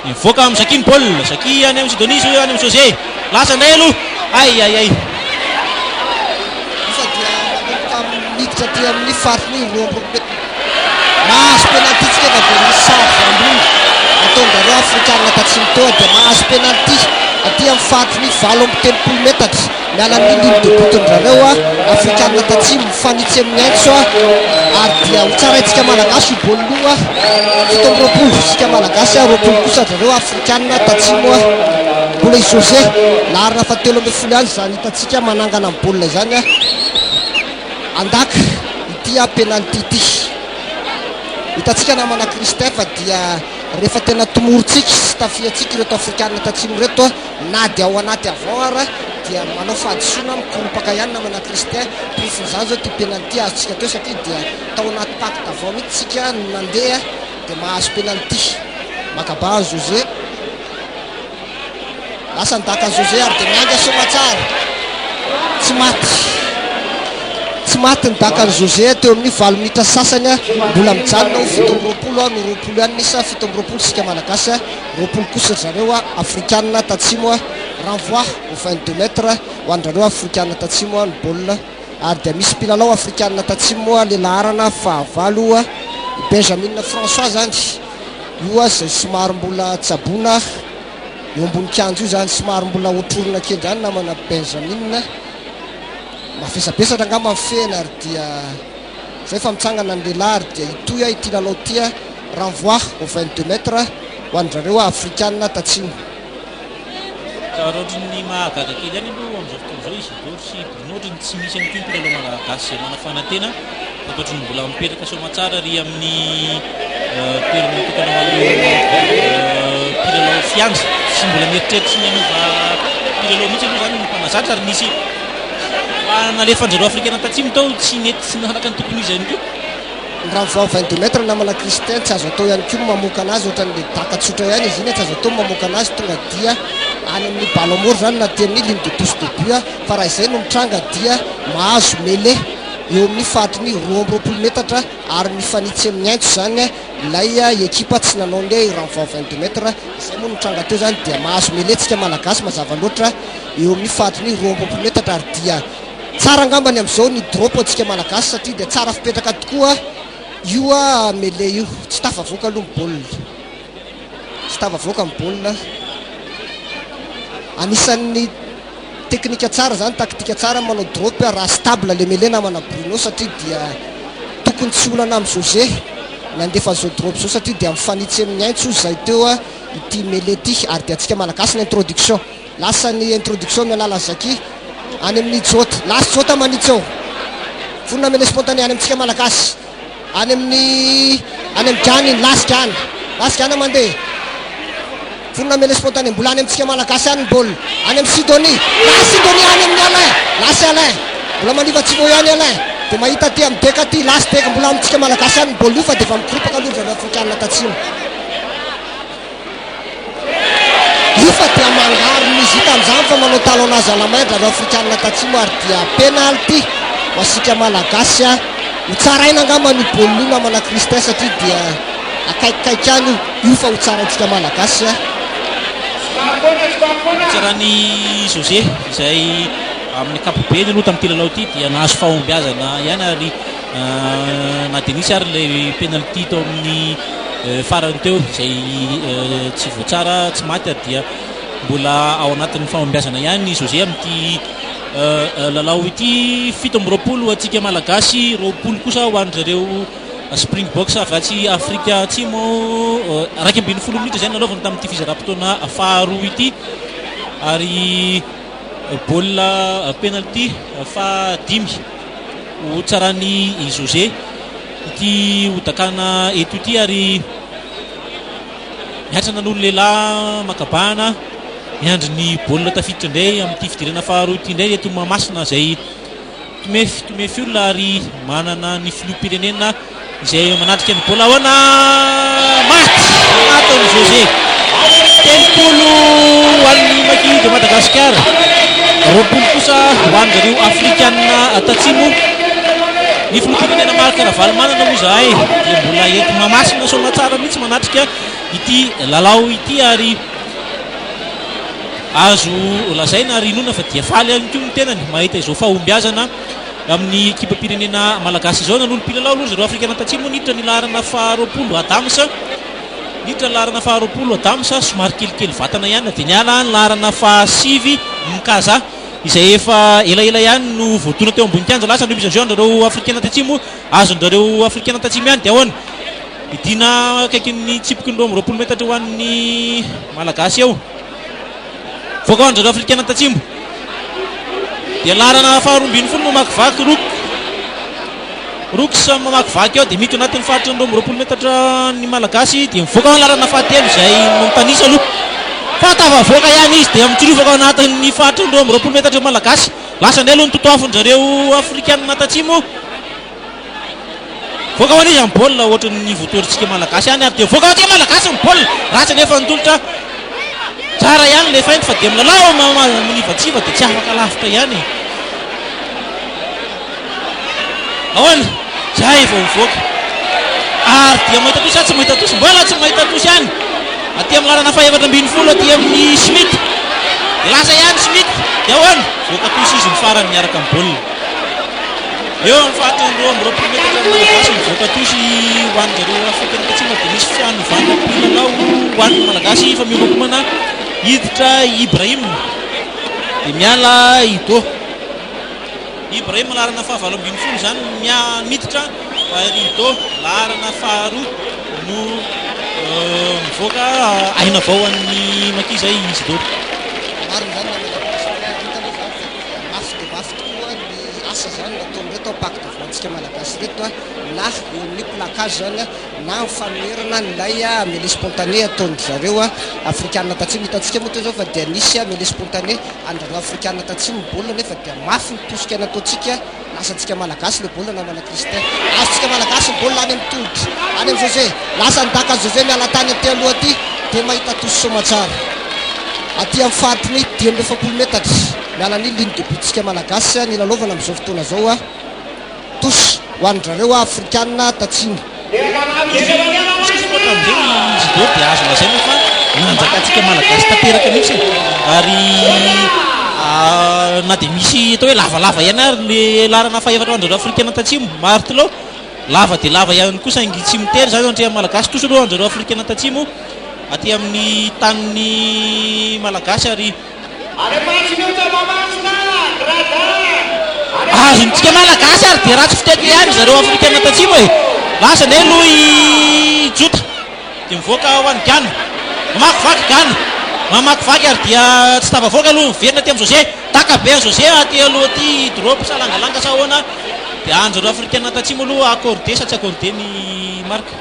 mivoaka amin'ny Zaki ny baolina Zaki any amin'ny Sidonie any amin'ny José lasa indray aloha ay ifa dia miditra ty amin'ny fariny mahazo penalty tsika ka de sary ambony ataon'zareo afrikanina tatsimo teo de mahazo penalty aty amin'ny fahatiny 7 metatra miala amin'ny ligne de but-ndrareo afrikanina tatsimo mifanitsy amin'ny aintso ary dia ho tsara itsika malagasy io baolina io 7 tsika malagasy 20 kosa zareo afrikanina tatsimo mbola i José larina fa 13 any zany hitatsika manangana amin'ny baolina zany andaka ity penalty ity hitatsika namana Christin fa dia rehefa tena tomorotsika sy tafiatsika ireto afrikanina tatsimo reto na dia ao anaty avara dia manao fahadisoana mikoropaka ihany namana Christin prifiny zany zao ty penalty azotsika teo satria dia tao anaty pacte avao mihitsy tsika nandeha dia mahazo penalty makaba José lasa nidaka José ary dia mianga somatsara tsy maty nidaka ny José teo amin'ny 7 minitra sasany mbola mijanona ho 7 no 20 any nisa 7 sika malagasy 20 kosa zareo afrikanina tatsimo renvoi au 22 metres ho andrareo afrikanina tatsimo ny baolina ary dia misy mpilalao afrikanina tatsimo le laharana fahavalo Benjamin François zany io zay somary mbola tsabona eo ambony kianjo io zany somary mbola otrorona kely zany namana Benjamin mafesapesatra angamba mifena ary dia zay fa mitsangana ny lehilahy ary dia itoy ity lalao tia renvoi au 22 metres ho andrareo afrikanina tatsimo ohatrany mahagaga kely ihany aloha amin'izao fotoana izao izy Doro sy Bruno ohatrany tsy misy any koa mpilalao malagasy zay manafantena fa ohatrany mbola mipetraka somatsara ary amin'ny toerana tokana mpilalao fianja sy mbola mieritreritra sy mianova mpilalao mihitsy aloha zany mpanazatra ary nisy nalefanjareo afrikanina tatsimo tao tsy nety sy nahalaka ny tokony izy ihany koa ny renvoi 22 metres namana Christin tsy azo atao ihany koa mamoaka anazy ohatran'le takatsotra ihany izy iny tsy azo atao mamoaka anazy tonga dia any amin'ny ballon mort zany na ty amin'ny ligne de touche de but fa raha izay no mitranga dia mahazo mele eo amin'ny fatriny 20 metatra ary mifanitsy amin'ny aintso zany ilay ekipa tsy nanao le renfort 22 metre izay moa nitranga teo zany dia mahazo meletsika malagasy mazava loatra eo amin'ny fatriny 20 metatra ary dia tsara angambany amin'izao ny drop antsika malagasy satria dia tsara fipetraka tokoa io a mele io tsy tafavoaka aloha ny baolina tsy tafavoaka ny baolina anisan'ny teknika tsara zany taktika tsara manao drop raha stable le mele namana Bruno satria dia tokony tsy olana amin'ny José nandefa zao drop zao satria dia mifanitsy amin'ny aintso zay teo a ity mele ity ary dia antsika malagasy ny introduction lasa ny introduction mialala zaki any amin'ny jota lasa jota manitsy eo fonina mele spontané any amintsika malagasy any amin'ny gany las gany mandeha fonina mele spontané mbola any amintsika malagasy any baolina any amin'ny Sidonie any amin'ny Alain lasy Alain mbola manifatsy vo ihany Alain dia mahita ty amin'ny deka ty lasy deka mbola amintsika malagasy any baolina io fa dia efa mikropaka aloha zareo afrikanina tatsimo io fa dia mangaro izy hita amin'izany fa manao talonnage à la main zareo afrikanina tatsimo ary dia penalty ho asika malagasy a ho tsaraina angamba ny baolina io namana Christin satria dia akaikikaiky any io fa ho tsaraintsika malagasy a tsarany José izay amin'ny kapobeny aloha tamin'ity lalao ity dia nahazo fahombiazana ihany ary na denisy ary le penalty tao amin'ny farany teo izay tsy voatsara tsy maty ary dia mbola ao anatin'ny fahombiazana ihany José amin'ity lalao ity 17 atsika malagasy 20 kosa ho an'zareo Springboks avatsy Afrika Atsimo 12 minitra zay nalaovana tamin'ity fizaram-potoana faharoa ity ary baolina penalty fahadimy ho tsarany José ity hodakana eto ity ary miatrana n'olo lehilahy makabahana miandry ny baolina tafiditra indray amin'ity fidirana faharoa ity indray eto Mahamasina zay tomefy olona ary manana ny filoham-pirenena izay manatrika ny baolina ahoana maty ny José 30 ho an'ny Maki de Madagascar 20 kosa ho an'zareo Afrikanina Tatsimo ny filoham-pirenena Marc Ravalomanana moa zahay dia mbola eto Mahamasina saona tsara mihitsy manatrika ity lalao ity ary azo lazaina ary inona fa dia faly ihany koa ny tenany mahita izao fahombiazana amin'ny ekipa pirenena malagasy izao nanolo mpilalao aloha zareo Afrikanina Tatsimo niditra ny laharana faha-20 Adamsa niditra ny laharana faha-20 Adamsa somary kelikely vatana ihany dia niala ny laharana faha-9 Mkaza izay efa elaela ihany no voatona teo ambony kianja lasa andreo misanzio an'ireo Afrikanina Tatsimo azon'ireo Afrikanina Tatsimo ihany dia ahoana idina akaiky ny tsipiky ny 20 metatra ho an'ny malagasy eo voaka ao an'zareo Afrikanina Tatsimo dia laharana faha-20 mamakivaky Roks mamakivaky ao dia mity anatin'ny faritra ny 20 metatra ny malagasy dia mivoaka ao ny laharana fahatelo izay notanisa aloha fa tafavoaka ihany izy dia mitsirovaka ao anatin'ny faritra ny 20 metatra malagasy lasa indray aloha ny totoafon'zareo Afrikanina Tatsimo voaka ao izy amin'ny baolina ohatra ny voatorintsika malagasy ihany ary dia voaka ao aty malagasy ny baolina ratsy nefa nitolotra tsara ihany le fainty fa dia milalao manivatsiva dia tsy afaka lavitra ihany ahoana zay vao mivoaka ary dia mahita tosy tsy mahita tosy mbola tsy mahita tosy ihany aty amin'ny lalana faha-17 aty amin'ny Smith dia lasa ihany Smith dia ahoana voaka tosy izy ny farany miaraka amin'ny baolina eo amin'ny fahatry ny 20 metatra ny malagasy mivoaka tosy ho an'zareo Afrikanina Tatsimo dia misy fianovana mpilalao ho an'ny malagasy fa milokomana hiditra Ibrahim dia miala Ibrahim laharana faha-20 zany miditra ary laharana faharoa no mivoaka aina vao an'ny Maki zay izy marina zany mafy dia mafy tokoa ny asa zany nataon'reto pacte voantsika malagasy reto na eo amin'ny placage zany na mifamerana nylay mele spontané ataony zareo Afrikanina Tatsimo hitantsika moa teo zao fa dia nisy mele spontané an'zareo Afrikanina Tatsimo baolina nefa dia mafy mitosika nataontsika lasantsika malagasy le baolina namana Christin azontsika malagasy ny baolina any amin'ny tongotry any amin'ny José lasa nidaka José miala tany aty aloha aty dia mahita tosy somatsara aty amin'ny fatriny 10 metatra miala ny ligne de butsika malagasy ny lalaovana amin'izao fotoana zao tos ho an'ndrareo afrikanina tatsimo. Amizay dia azo lazaina fa nanjakatsika malagasy tanteraka mihitsy ary na dia misy atao hoe lavalava ihany ary le larana fahaefatra anjareo afrikana tatsimo martelo lava dia lava ihany kosa ingy tsy mitery zany andrea malagasy toso aloha anjareo afrikana tatsimo aty amin'ny tanin'ny malagasy ary azontsika malagasy ary dia ratsy fitety ihany zareo afrikana tatsimo e lasa ne aloha ijota dia mivoaka ho an'ny Gana mamakivaky Gana mamakivaky ary dia tsy tavavoaka aloha miverina aty amin'ny José takabe any José aty aloha aty drop sa langalanga sa ahoana dia anjareo afrikana tatsimo aloha accordé sa tsy accordé ny marque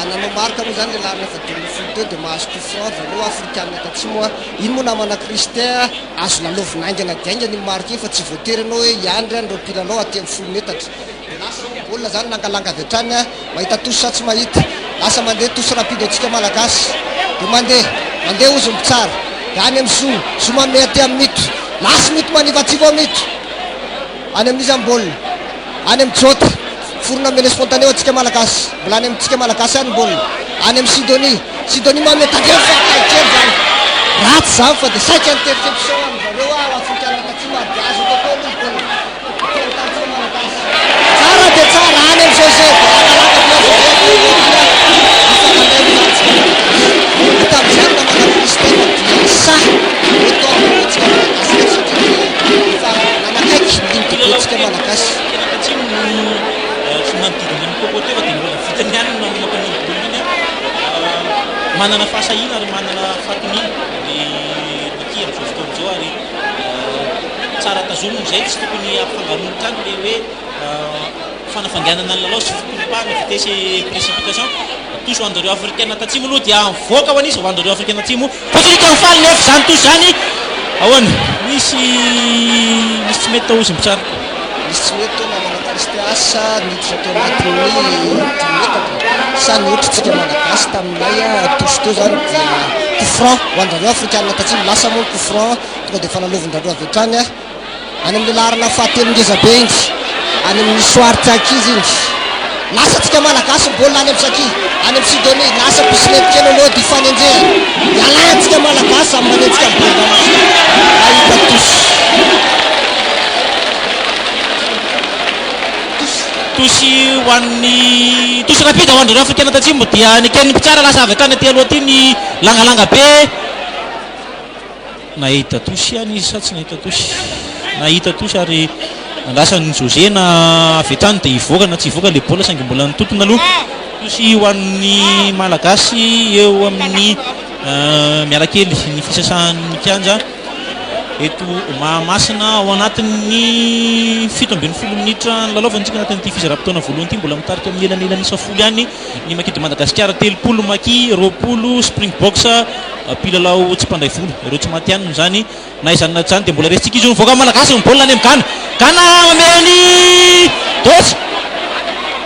nanao marque aloha zany le larina fa 2012 dia mahazo coup franc zareo afrikanina tatsimo ino moa namana Kristin azo lalovinaingana diaingana iny marque iny fa tsy voatery anao hoe iandry any reo mpilalao aty amin'ny folo metatra lasa baolina zany langalanga avy hatrany mahita tosy sa tsy mahita lasa mandeha tosy rapide atsika malagasy dia mandeha ozombo tsara dia any amin'ny zo manome aty amin'ny mito lasa mito manivatsivo amin'ny mito any amin'izy amin'ny baolina any amin'ny jota forona mele spontané atsika malagasy mbola any amintsika malagasy any baolina any amin'ny Sidonie manome tandreo fa kaikely zany ratsy zany fa dia saika ny interception amin'zareo afrikanina tatsimo ary dia azo kokoa aloha baolina tsara dia tsara any amin'ny José hita amin'izany namana Kristin dia sa atao amintsika malagasy fa nanakaiky lintokotsika malagasy tsy manodidina ny koko teo fa dia mbola vitany ihany no mampanodidina iny manana fahasahina ary manana fahatonina dia naky amin'izao fotoana izao ary tsara tazomina izay tsy tokony ampifangaroana trany le hoe fanafanganana ny lalao sy fikolompahana vitesse précipitation toso ho anjareo afrikana tatsimo aloha dia mivoaka ho an'izy ho anjareo afrikana tatsimo patrika mifaly nefa zany toso zany ahoana misy tsy mety taozimbo tsara misy tsy mety namana Kristin asa niditra teo anatin'ny metatra sa nihotritsika malagasy taminay tosy teo zany dia coup franc ho anjareo afrikanina tatsimo lasa moa coup franc tonga dia fanalovin-drareo avy hatrany any amin'ny larina fahatelongezabe ingy any amin'ny soary tsaky izy ingy lasa tsika malagasy baolina any amin'ny Saki any amin'ny Sidonie lasa pisilety kely aloha dia fanenjehana ialansika malagasy amin'ny manenjika mibandamasina ahita tosy tosy ho an'ny tosy rapide ho anjareo afrikana tatsimo dia nikeniny pitsara lasa avy hatrany aty aloha aty ny langalanga be nahita tosy ihany izy sa tsy nahita tosy ary lasa ny José na avy hatrany dia hivoaka na tsy hivoaka le baolina saingy mbola nitotona aloha tosy ho an'ny malagasy eo amin'ny miarakely ny fisasahan'ny kianja eto Mahamasina ao anatin'ny 17 minitra ny lalaovantsika anatin'ity fizara-potoana voalohany ity mbola mitarika amin'ny elanelany isafolo ihany ny makidy Madagasikara 30 maki 20 Springboks mpilalao tsy mpandray volo ireo tsy maty ihany zany na izany na zany dia mbola resitsika izy mivoaka malagasy ny baolina any amin'ny Gana mameny dosy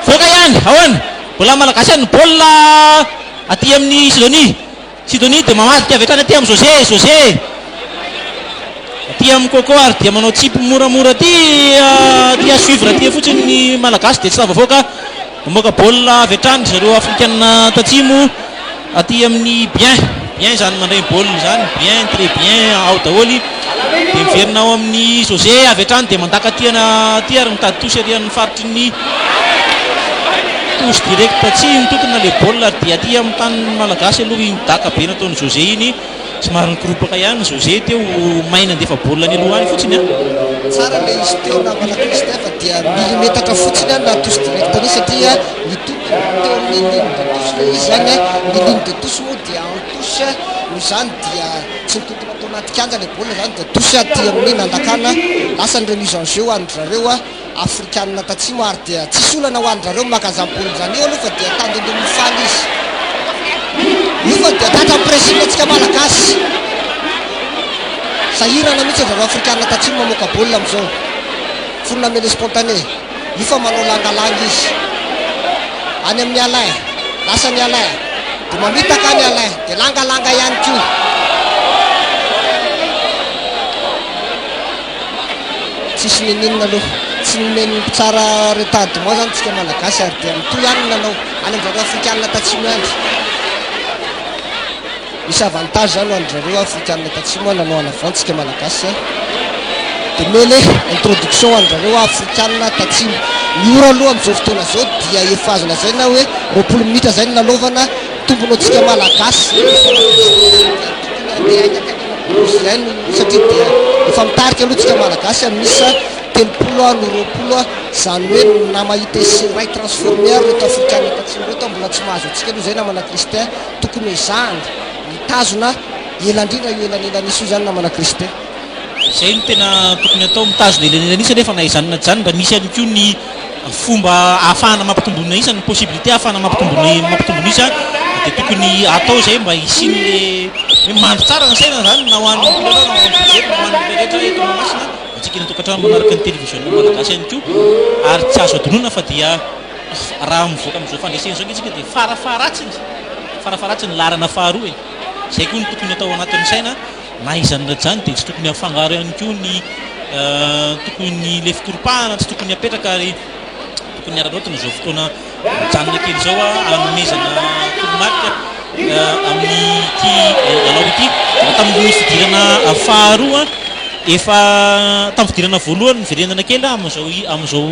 voaka ihany ahoana mbola malagasy ihany ny baolina aty amin'ny Sidonie dia mamadika avy hatrany aty amin'ny José aty amin'ny Coco ary dia manao tsipy moramora aty suivre aty fotsiny ny malagasy dia tsy tavavoaka mamoaka baolina avy hatrany zareo afrikanina tatsimo aty amin'ny bien zany mandray baolina zany bien très bien ao daholy dia miverina ao amin'ny José avy hatrany dia mandaka aty ary mitady tosy arian'ny faritry ny tosy direct tsy mitotona le baolina ary dia aty amin'ny tany malagasy aloha midaka be nataony José iny somary nikoropaka ihany José teo maina andefa baolina ny aloha any fotsiny tsara le izy teo namana Kristin fa dia milimetatra fotsiny any na tosy direct any satria nitotona teo amin'ny ligne de touche le izy zany ny ligne de touche moa dia en touche no zany dia tsy nitotona tao anaty kianja le baolina zany dia touche aty amin'ny nandakana lasa ny remise en jeu hoan'ndrareo afrikanina tatsimo ary dia tsisy olana ho an'ndrareo makazam-baolina zany eo aloha fa dia tandolo mifaly izy io fa dia tatra presine atsika malagasy sahirana mihitsy zareo afrikanina tatsimo mamoaka baolina amin'izao forona mele spontané io fa manao langalanga izy any amin'ny Alain lasa ny Alain dia mamitaka any Alain dia langalanga ihany koa sisiny ninona aloha tsy nomeny tsara retady moa zany tsika malagasy ary dia mitoy ihany nanao any amin'izareo afrikanina tatsimo ihany misy avantage zany ho an'zareo afrikanina tatsimo nanao anavantsika malagasy dia mele introduction ho an'zareo afrikanina tatsimo miora aloha amin'izao fotoana zao dia efa azo lazaina hoe 20 minitra zay ny nanaovana tombonao tsika malagasy zay satria dia efa mitarika aloha tsika malagasy amisa 30 zany hoe namahita sy ray transformer reto afrikanina tatsimo reto mbola tsy mahazo atsika aloha zay namana Kristin tokony izany mitazona elandrindra io elanelanisa io zany namana Kristin zay no tena tokony atao mitazona elanelanisa nefa na izanona zany mba misy ihany koa ny fomba ahafahana mampitombona isa ny possibilité ahafahana mampitombona isa dia tokony atao zay mba isin'le hoe mandro tsara ny saina zany na hoan'ny mpilalao na hoan'ny budget na hoan'ny rehetra eto Mahamasina atsika ny tokantrano manaraka ny télévision malagasy ihany koa ary tsy azo adonona fa dia raha mivoaka amin'izao fandresena zao itsika dia farafaratsiny larana faharoa zay koa ny tokony atao anatin'ny saina na izanona zany dia tsy tokony afangaro ihany koa ny tokony le fitoropahana tsy tokony apetraka ary tokony araraotana zao fotoana mijanona kely zao anomezana toromarika amin'ny ity lalao ity tamin'ny fidirana faharoa efa tamin'ny fidirana voalohany miverenana kely amin'izao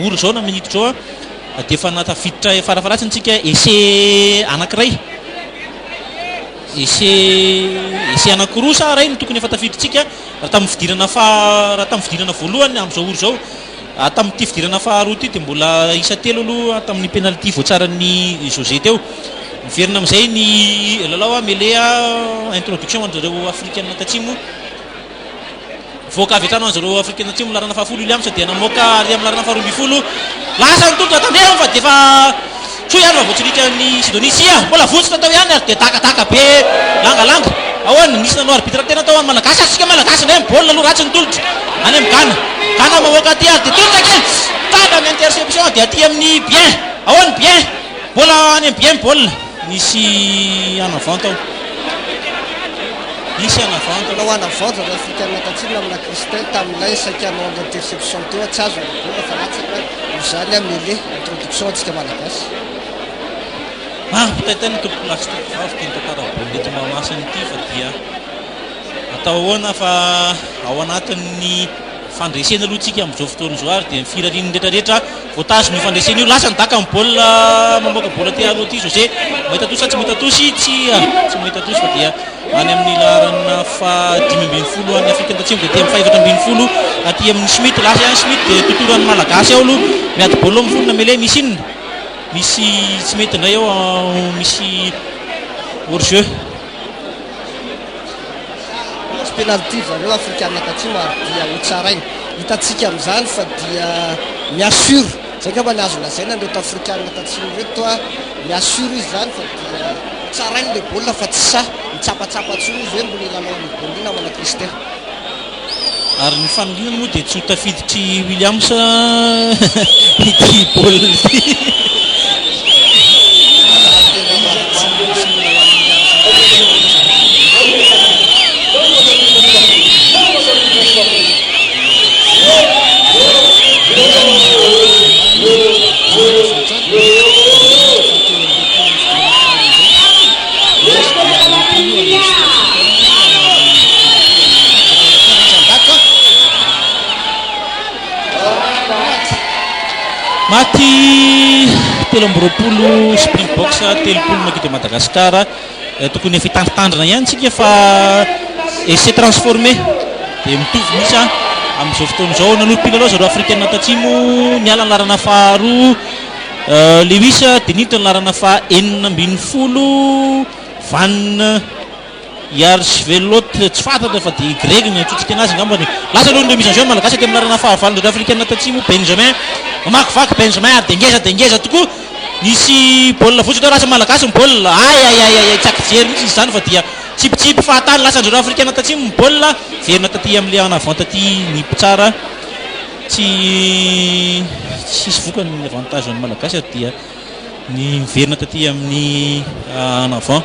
ora zao na minitra zao dia efa natafiditra farafaratsiny tsika essai anankiray essai anankiroa sa ray no tokony efa tafidritsika raha tamin'ny fidirana voalohany amin'izao ora zao tamin'ity fidirana faharoa ity dia mbola isa telo aloha tamin'ny penalty voatsaran'ny José teo miverina amin'izay ny lalao melea introduction an'zareo afrikanina tatsimo voaka avy hatrano an'zareo afrikanina tatsimo larana fahafolo Williams dia namoaka ary amin'ny larana faharoa ambin'ny folo lasa ny tolotro atandreo fa dia efa so ihany fa voatsirika ny Sidonia mbola votsitra tao ihany ary dia takataka be langalanga ahoana nisy nanao arbitre tena tao any malagasy asika malagasy ndray baolina aloha ratsy ny tolotro any amin'ny Gana mamoaka aty ary dia tolotro kely tada amin'ny interception dia aty amin'ny bien ahoana bien mbola any amin'ny bien baolina nisy anavanta ao nisy anavanta nao anavanta ny afrikanina tatsimo amina Kristin tamin'ilay saika hanao interception teo tsy azo bola fa latsaka zany amele introduction atsika malagasy pitaitany tompoko lasy tompoko vavy ny tantara bolety Mahamasina ity fa dia atao ahoana fa ao anatin'ny fandresena aloha tsika amin'izao fotoana zao ary dia mifirarin'ny rehetrarehetra voatazony io fandresena io lasa nidaka amin'ny baolina mamoaka baolina ty aloha ty José mahita tosy tsy mahita tosy tsy mahita tosy fa dia any amin'ny larana fa 5 any Afrika Tatsimo dia amin'ny 7 aty amin'ny Smith lasa ihany Smith dia totoran'ny malagasy ao aloha miady baolina amin'ny folona mele misy inona misy tsy mety indray ao misy hors-jeu penalty zareo afrikanina tatsimo ary dia hotsarainy hitatsika amin'izany fa dia miassure zay ka mba niazo lazaina nreto afrikanina tatsimo reto miassure izy zany fa dia tsarainy le baolina fa tsy sa mitsapatsapatsony izy hoe mbola ilalao ny baolina mana Kristin ary ny fanolinana moa dia tsy ho tafiditry Williams ity baolina ity maty 30 Springboks 30 makito Madagasikara tokony efa hitandritandrina ihany tsika fa essai transformé dia mitovy mihitsy amin'izao fotoana izao nanohy mpilalao zareo afrikanina tatsimo niala ny larana faharoa Lewis dia niditra ny larana fa 9 Van Yarsvelot tsy fantatra fa dia Greg ny atsotsika anazy angambany lasa aloha ny mise en jeu malagasy aty amin'ny larana fahavalony zareo afrikanina tatsimo Benjamin mamakivaky Benjamin ary dia ngeza tokoa nisy baolina fotsy lasa malagasy ny baolina ay tsy akijery mihitsy izy zany fa dia tsipitsipi fahatany lasa zareo afrikanina tatsimo ny baolina verina taty amin'le anavanta taty ny mpitsara tsisy vokany ny avantage ny malagasy ary dia ny verina taty amin'ny anavant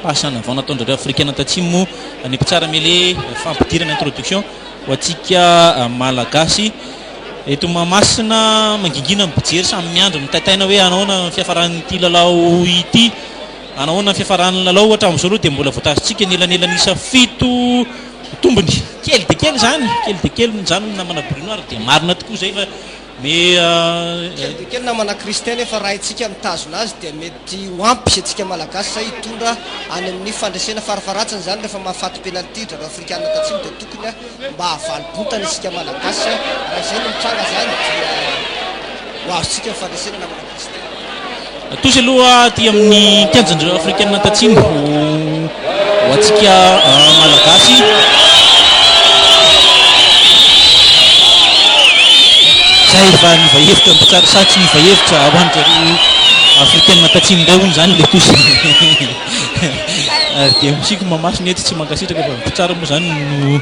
passe en avant nataon'zareo afrikanina tatsimo ny mpitsara mele fampidirana introduction ho antsika malagasy. Eto Mahamasina mangingina mijery samy miandro mitaitaina hoe anaona fiafaran'ity lalao ity, anaona fiafaran'ny lalao ohatra amin'izao aloha dia mbola voatarintsika ny elanelan'isa 7 tombony, kely dia kely zany, kely dia kely zany namana Bruno ary dia marina tokoa zay fa kely dia kely namana Kristin efa raha itsika mitazona azy dia mety hoampy atsika malagasy zay hitondra any amin'ny fandraisana farafaratsiny zany rehefa mahafaty penalty dra afrikanina tatsimo dia tokony mba havalobontana isika malagasy raha izay no mitranga zany dia ho azontsika ny fandraisana namana Kristin. Tosy aloha ty amin'ny kianjan'ireo afrikanina tatsimo ho antsika malagasy. Zay fa nivahevitra mitsarasatsy nivahevitra ho an'izareo afrikanina tatsimo indray hono zany le tosy ary dia misiko Mahamasina eto tsy mankasitraka fa mpitsara moa zany no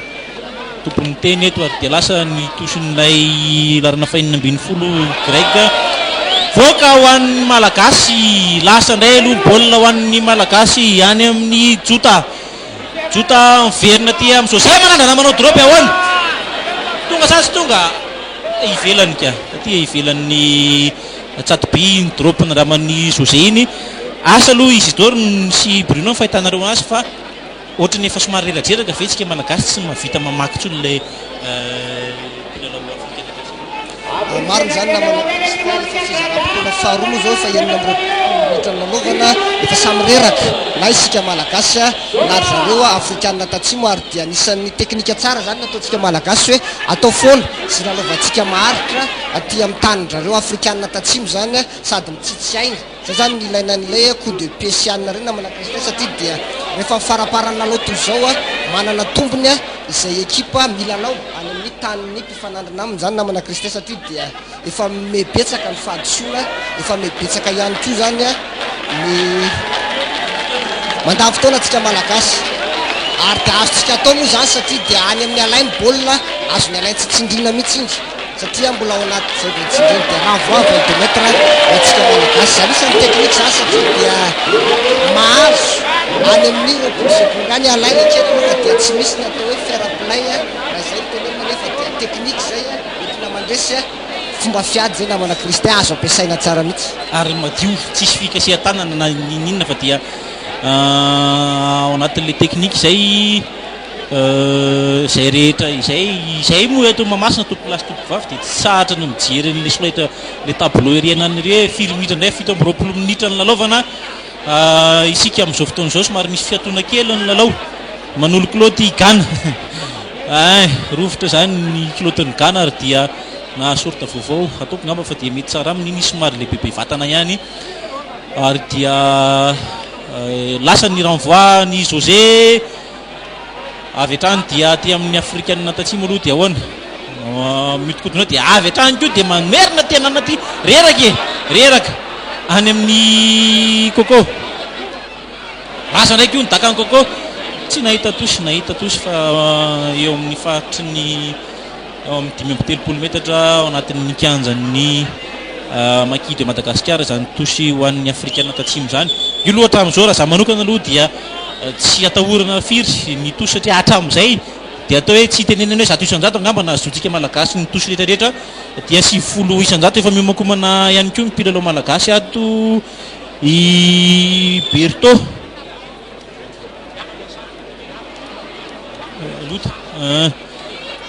tompony teny eto ary dia lasa ny tosin'ilay larana fahinina ambin'ny folo grek voaka ho an'ny malagasy. Lasa indray aloha baolina ho an'ny malagasy any amin'ny Jota miverina ty amin'ny José manandrana manao drôpy ahoana tonga sasy tonga ivelany ka aty ivelan'ny Tsatoby ny drôpy nandraman'ny José iny asa aloha Isidore sy Bruno fahitanareo azy fa ohatrany efa somary reradraraka ve tsika malagasy tsy mahavita mamaky tsony le marina zany namana Kristin efa fizarapotona faharoa moa zao efa enina minitra nanaovana efa samy reraka na isika malagasy na ry zareo afrikanina tatsimo ary dia anisan'ny teknika tsara zany nataontsika malagasy hoe atao foana sy nalaovantsika maharitra aty amin'ny tanin-drareo afrikanina tatsimo zany sady mitsitsy aina zay zany ny ilaina an'ilay coup de pied sianina reny namana Kristin satria dia rehefa faraparany lalao toy zao manana tombony izay ekipa milalao any amin'ny tanin'ny mpifanandrina aminy zany namana Kristin satria dia efa mebetsaka ny fahadisoana efa mebetsaka ihany koa zany ny mandava fotoana atsika malagasy ary dia azontsika atao moa zany satria dia any amin'ny alainy baolina azony alainy tsy tsindrina mihitsy ingy satria mbola ao anaty zay be tsindrina dia raha voa 22 metra atsika malagasy zany isan'ny teknika zany satria dia mahazo any amin'ny roapolo seconde any alainy kely aloha dia tsy misy ny atao hoe fair play raha izay tenenina nefa dia teknika zay entina mandresy fomba fiady zay namana Kristin azo ampiasaina tsara mihitsy ary madio tsisy fikasihan-tanana na ninina fa dia ao anatin'le teknika zay zay rehetra izay moa eto Mahamasina topo lasy topo vavy dia tsy sahatra ny mijery n'le solaitra le tableau erianany re 4 minitra indray 7 minitra ny lalaovana isika amin'izao fotoana izao somary misy fiatoana kely ny lalao manolo kilaoty Ghana rovitra zany ny kilaotin'ny Ghana ary dia na sorta vaovao ataoko ngamba fa dia mety tsara amin'iny somary le bebe vatana ihany ary dia lasa ny renvoi ny José avy hatrany dia aty amin'ny afrikanina tatsimo aloha dia ahoana mitokodona dia avy hatrany koa dia mamerina tena anaty reraka any amin'ny Coco lasa ndraiky io nidaka ny Coco tsy nahita tosy fa eo amin'ny faritry ny ao amin'ny 5 metatra ao anatin'ny kianjan'ny Maki de Madagasikara zany tosy ho an'ny afrikanina tatsimo zany io loha hatramin'izao raha za manokana aloha dia tsy atahorana firy ny tosy satria hatramin'izay dia atao hoe tsy tenenana hoe 100 angamba na azotsika malagasy ny tosy rehetrarehetra dia 90 isan-jato efa miomankomana ihany koa mpilalao malagasy ato i Berto lota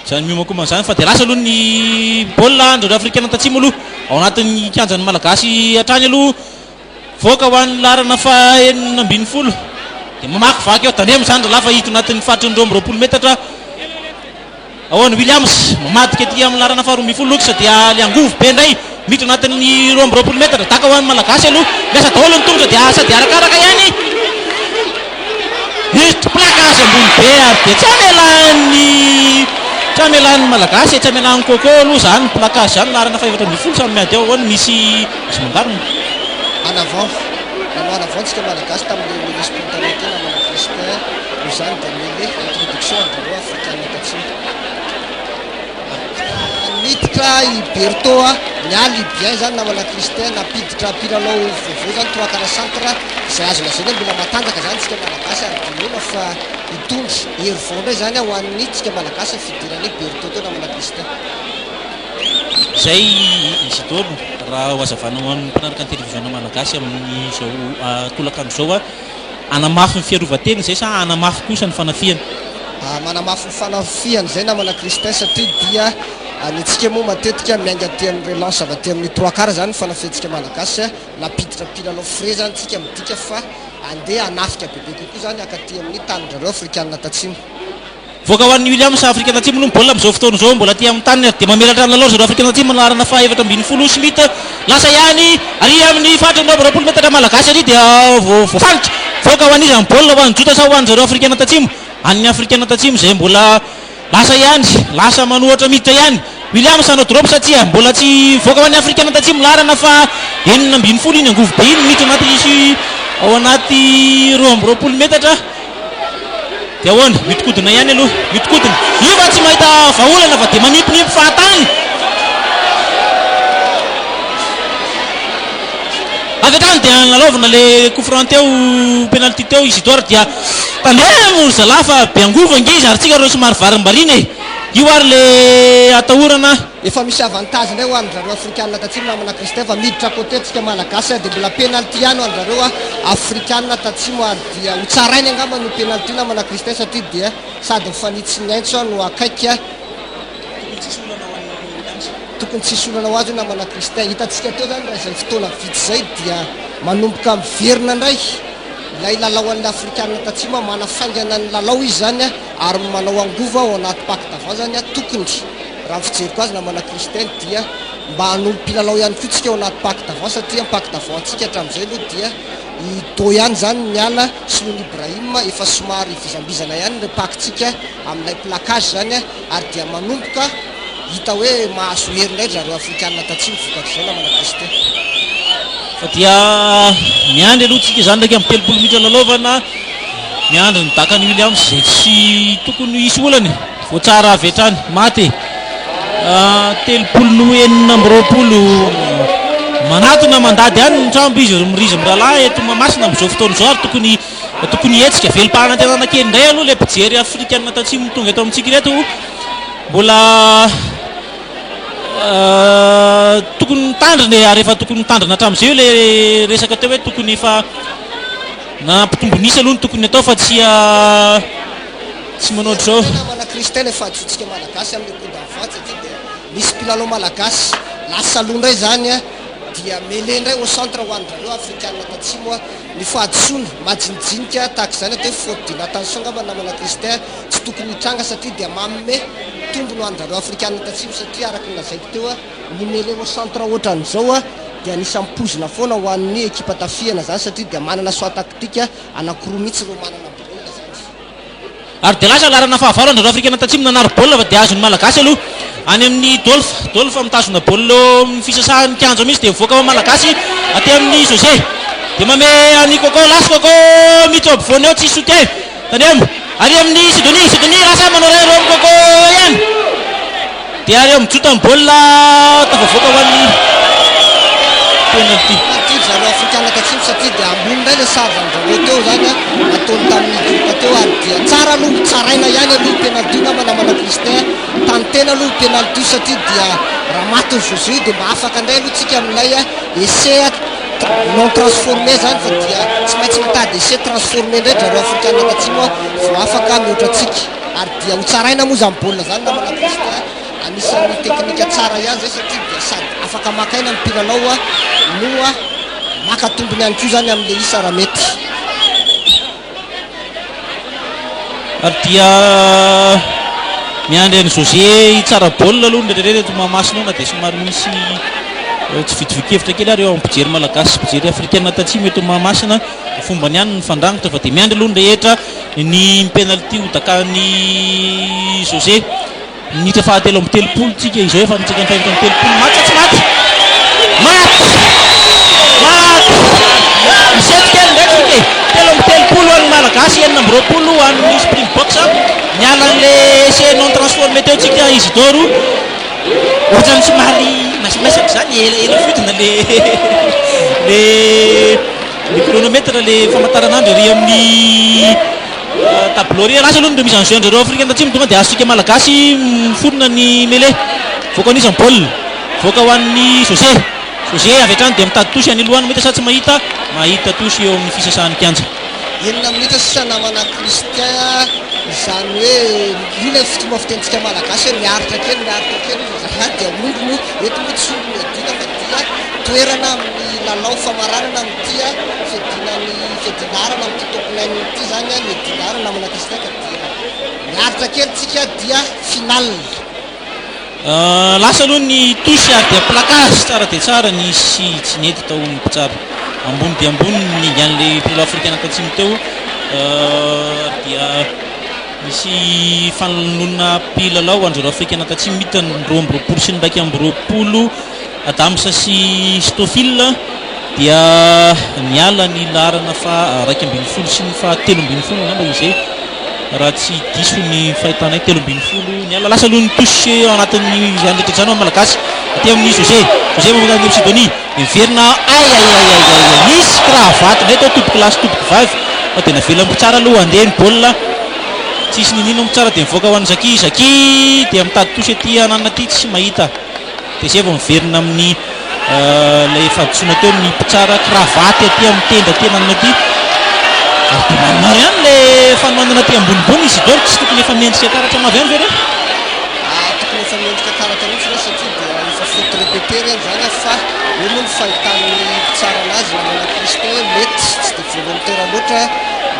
zany miomankomana zany fa dia lasa aloha ny baolina andreo afrikanina tatsimo aloha ao anatin'ny kianjan'ny malagasy hatrany aloha voaka ho an'ny larana fahenina ambin'ny folo dia mamaky vaky eo tandremo zany raha lafa hito anatin'ny faritry ny 20 metatra ahoana Williams mamadika aty amin'ny larana faharoa ambin'ny folo lokisa dia le angovo be indray miditra anatin'ny 20 metatra taka ho an'ny malagasy aloha lasa daholo ny tongotra dia asa dia arakaraka ihany hiditra placage ambony be ary dia tsy amelan'ny malagasy tsy amelan'ny Coco aloha zany placage zany larana fahavatra ambin'ny folo samy miady ao ahoana misy mandarina anavant antsika malagasy tamin'le mele spontanéité namana Kristin no zany dia mele introduction andreo afrikanina tatsimo miditra miditra i Berto mialy bien zany namana Christin napiditra mpilalao vovô zany 3 centre izay azo lazaina mbola matanjaka zany tsika malagasy ary dinona fa hitondry hery vao indray zany ho an'ny tsika malagasy fidirany Berto teo namana Christin. Zay Isidoro raha hazavana ho an'ny mpanaraka ny télévision malagasy amin'izao tolakandro zao anamafy ny fiarovan-tena zay sa anamafy kosa ny fanafiana? Manamafy ny fanafiana zay namana Christin satria dia nitsika moa matetika miainga aty amin'ny relance avy aty amin'ny 3 quarts zany fanafiantsika malagasy napiditra mpilalao frais zany tsika midika fa andeha anafika bebe kokoa zany akaty amin'ny tanindrareo afrikanina tatsimo. Voaka ho an'ny Williams Afrika Atsimo no baolina amin'izao fotoana izao mbola aty amin'ny taniny dia mamelatra ny lalao zareo Afrika Atsimo narana fa 7-20 Smith lasa ihany ary amin'ny fatra 20 metatra malagasy ary dia voafanitra voaka ho an'izy amin'ny baolina ho an'ny jota sa ho an'ny zareo Afrika Atsimo an'ny Afrika Atsimo izay mbola lasa ihany lasa manohatra miditra ihany Williams anao drop satria mbola tsy voaka ho an'ny Afrika Atsimo larana fa 9-20 iny angovo be iny miditra anaty ao anaty 20 metatra dia ahoana mitikodina ihany aloha mitikodina io fa tsy mahita vaholana fa dia manimponimpy fahatany avy hatrany dia nalaovana le coup franc teo penalty teo Isidore dia tandremo ry zalahy fa be angovo angizy ary tsika reo somary varim-barina io ary le atahorana efa misy avantage indray ho an'zareo afrikanina tatsimo namana Christin fa miditra côté tsika malagasy dia mbola penalty ihany ho an'zareo afrikanina tatsimo ary dia ho tsarainy angamba no penalty namana Christin satria dia sady mifanitsy ny aintso no akaiky tokony tsisy olana ho azy io namana Christin hitatsika teo zany raha izay fotoana vitsy zay dia manomboka miverina indray ilay lalao an'ny afrikanina tatsimo manafaingana ny lalao izy zany ary manao angova ao anaty paky d'avant zany tokony raha fijeriko azy namana Christin dia mba hanombo mpilalao ihany koa tsika ao anaty paky d'avant satria paky d'avant antsika hatramin'izay aloha dia idô ihany zany miala Sloan Ibrahim efa somary vizambizana ihany le pakytsika amin'ilay placage zany ary dia manomboka hita hoe mahazo hery indray zareo afrikanina tatsimo vokatr'izay namana Christin fa dia miandry aloha tsika zany ndraiky amin'ny 30 minitra lalaovana miandry ny dakany Williams zay tsy tokony hisy olany vo tsara avy hatrany maty 30 manatona mandady any ny trambo izy mirizy miralahy eto Mahamasina amin'izao fotoana izao ary tokony hetsika velom-pahana tenana kely indray aloha le mpijery afrikanina tatsimo tonga eto amintsika ireto mbola tokony mitandrina ary efa tokony mitandrina hatramin'izay io le resaka teo hoe tokony efa nampitombonisa aloha ny tokony atao fa tsy manao ohatr'izao namana Christin efa ajotsika malagasy amin'ny coup d'envoi satria dia misy mpilalao malagasy lasa aloha indray zany dia mele indray au centre ho an'zareo afrikanina tatsimo ny fahadisoana majinijinika tahaka izany atao hoe faute de l'attention ngamba namana Christin tsy tokony hitranga satria dia manome tombony ho an'zareo afrikanina tatsimo satria araka ny lazaiko teo ny mele au centre ohatran'izao dia anisany pozina foana ho an'ny ekipa tafiana zany satria dia manana choix tactique anankiroa mihitsy reo manana baolina zany ary dia lasa larana fahavalo an'zareo afrikanina tatsimo nanary baolina fa dia azony malagasy aloha any amin'ny Dolph mitazona baolina fisasahan'ny kianja mihitsy dia mivoaka malagasy aty amin'ny José dia mame any Coco lasy Coco miditra ampovoany eo tsisy soutien tandremo ary amin'ny Sidonie lasa manao ray reo amin'ny Coco ihany dia ary eo mijota amin'ny baolina tafavoaka ho an'ny penalty zareo afrikanina tatsimo satria dia ambony indray le sary zanjareo teo zany ataony tamin'ny jota teo ary dia tsara aloha tsaraina ihany aloha penalty nama namana Christin tany tena aloha penalty satria dia raha maty ny José dia mba afaka indray aloha tsika aminay essai non transformé zany fa dia tsy maintsy mitady essai transformé indray zareo afrikanina tatsimo vo afaka mihoatra tsika ary dia ho tsaraina moa zany baolina zany namana Christin anisan'ny teknika tsara ihany zay satria dia sady afaka makaina ny mpilalao noa maka tombony ihany koa zany amin'le isa raha mety ary dia miandry any José tsara baolina aloha ndraindray eto Mahamasina ao na dia somary misy tsy vitivikevitra kely ary eo amin'ny mpijery malagasy mpijery afrikanina tatsimo eto Mahamasina fombany ihany ny fandrangitra fa dia miandry aloha nrehetra ny penalty hodakany José minitra fahatelo amin'ny 30 tsika izao efa nitsaka ny 5 amin'ny 30 maty tsy maty misetikely ndraiky telo amin'ny 30 any malagasy 9-20 an'ny Springboks miala an'le essai non transformé teo tsika Isidoro ohatrany somary masimasaka zany ela fotina le chronomètre le famantaranandro ry amin'ny tableau ry lasa aloha mise en jeu ndrareo Afrika Atsimo tonga dia azontsika malagasy miforona ny mele voaka ho anisany baolina voaka ho an'ny José avy hatrany dia mitady tosy any alohany mahita sa tsy mahita tosy eo amin'ny fisasahan'ny kianja enina minitra sisa namana Christian izany hoe ina fomba fitentsika malagasy hoe miaritra kely izy dia ondrono eto mitsy edina fa dia toerana amin'ny lalao famaranana amin'ity fedinarana amin'ity toponainy ity zany ny dinara namana Christian ka dia miaritra kely tsika dia final lasa aloha ny tosy ary dia placage tsara dia tsara nisy tsy nety tao ny mpitsara ambony dia ambony ny an'le mpilao africain Atsimo teo dia misy fanonona mpilalao andreo africain Atsimo mitany 20 sy ny 20 Adamsa sy Stofil dia niala ny larana fa 2 sy ny fa 13 namba izy raha tsy diso ny fahitanay 13 niala lasa aloha ny tosy anatin'ny andretrezany ao malagasy aty amin'ny José mamokany amin'ny Sidonie miverina misy cravatte ndray tao toboky lasy toboky vavy fa tena vela mpitsara aloha andeha ny baolina tsisy ninino mpitsara dia mivoaka ho an'ny Zaki dia mitady tosy aty anana aty tsy mahita dia zay vao miverina amin'ny lay fadisona teo ny mpitsara cravatte aty amin'ny tenda aty anana aty ary dia maromaro ihany le fanomanana aty ambonimbony izy dolo tsy tokony efa mendrika karatra mavy ihany ve re tokony efa mendrika karatra mihitsy re satria dia efa faute répété reny zany fa io moa ny fahitany tsara anazy namana Christian mety tsy dia volontaire loatra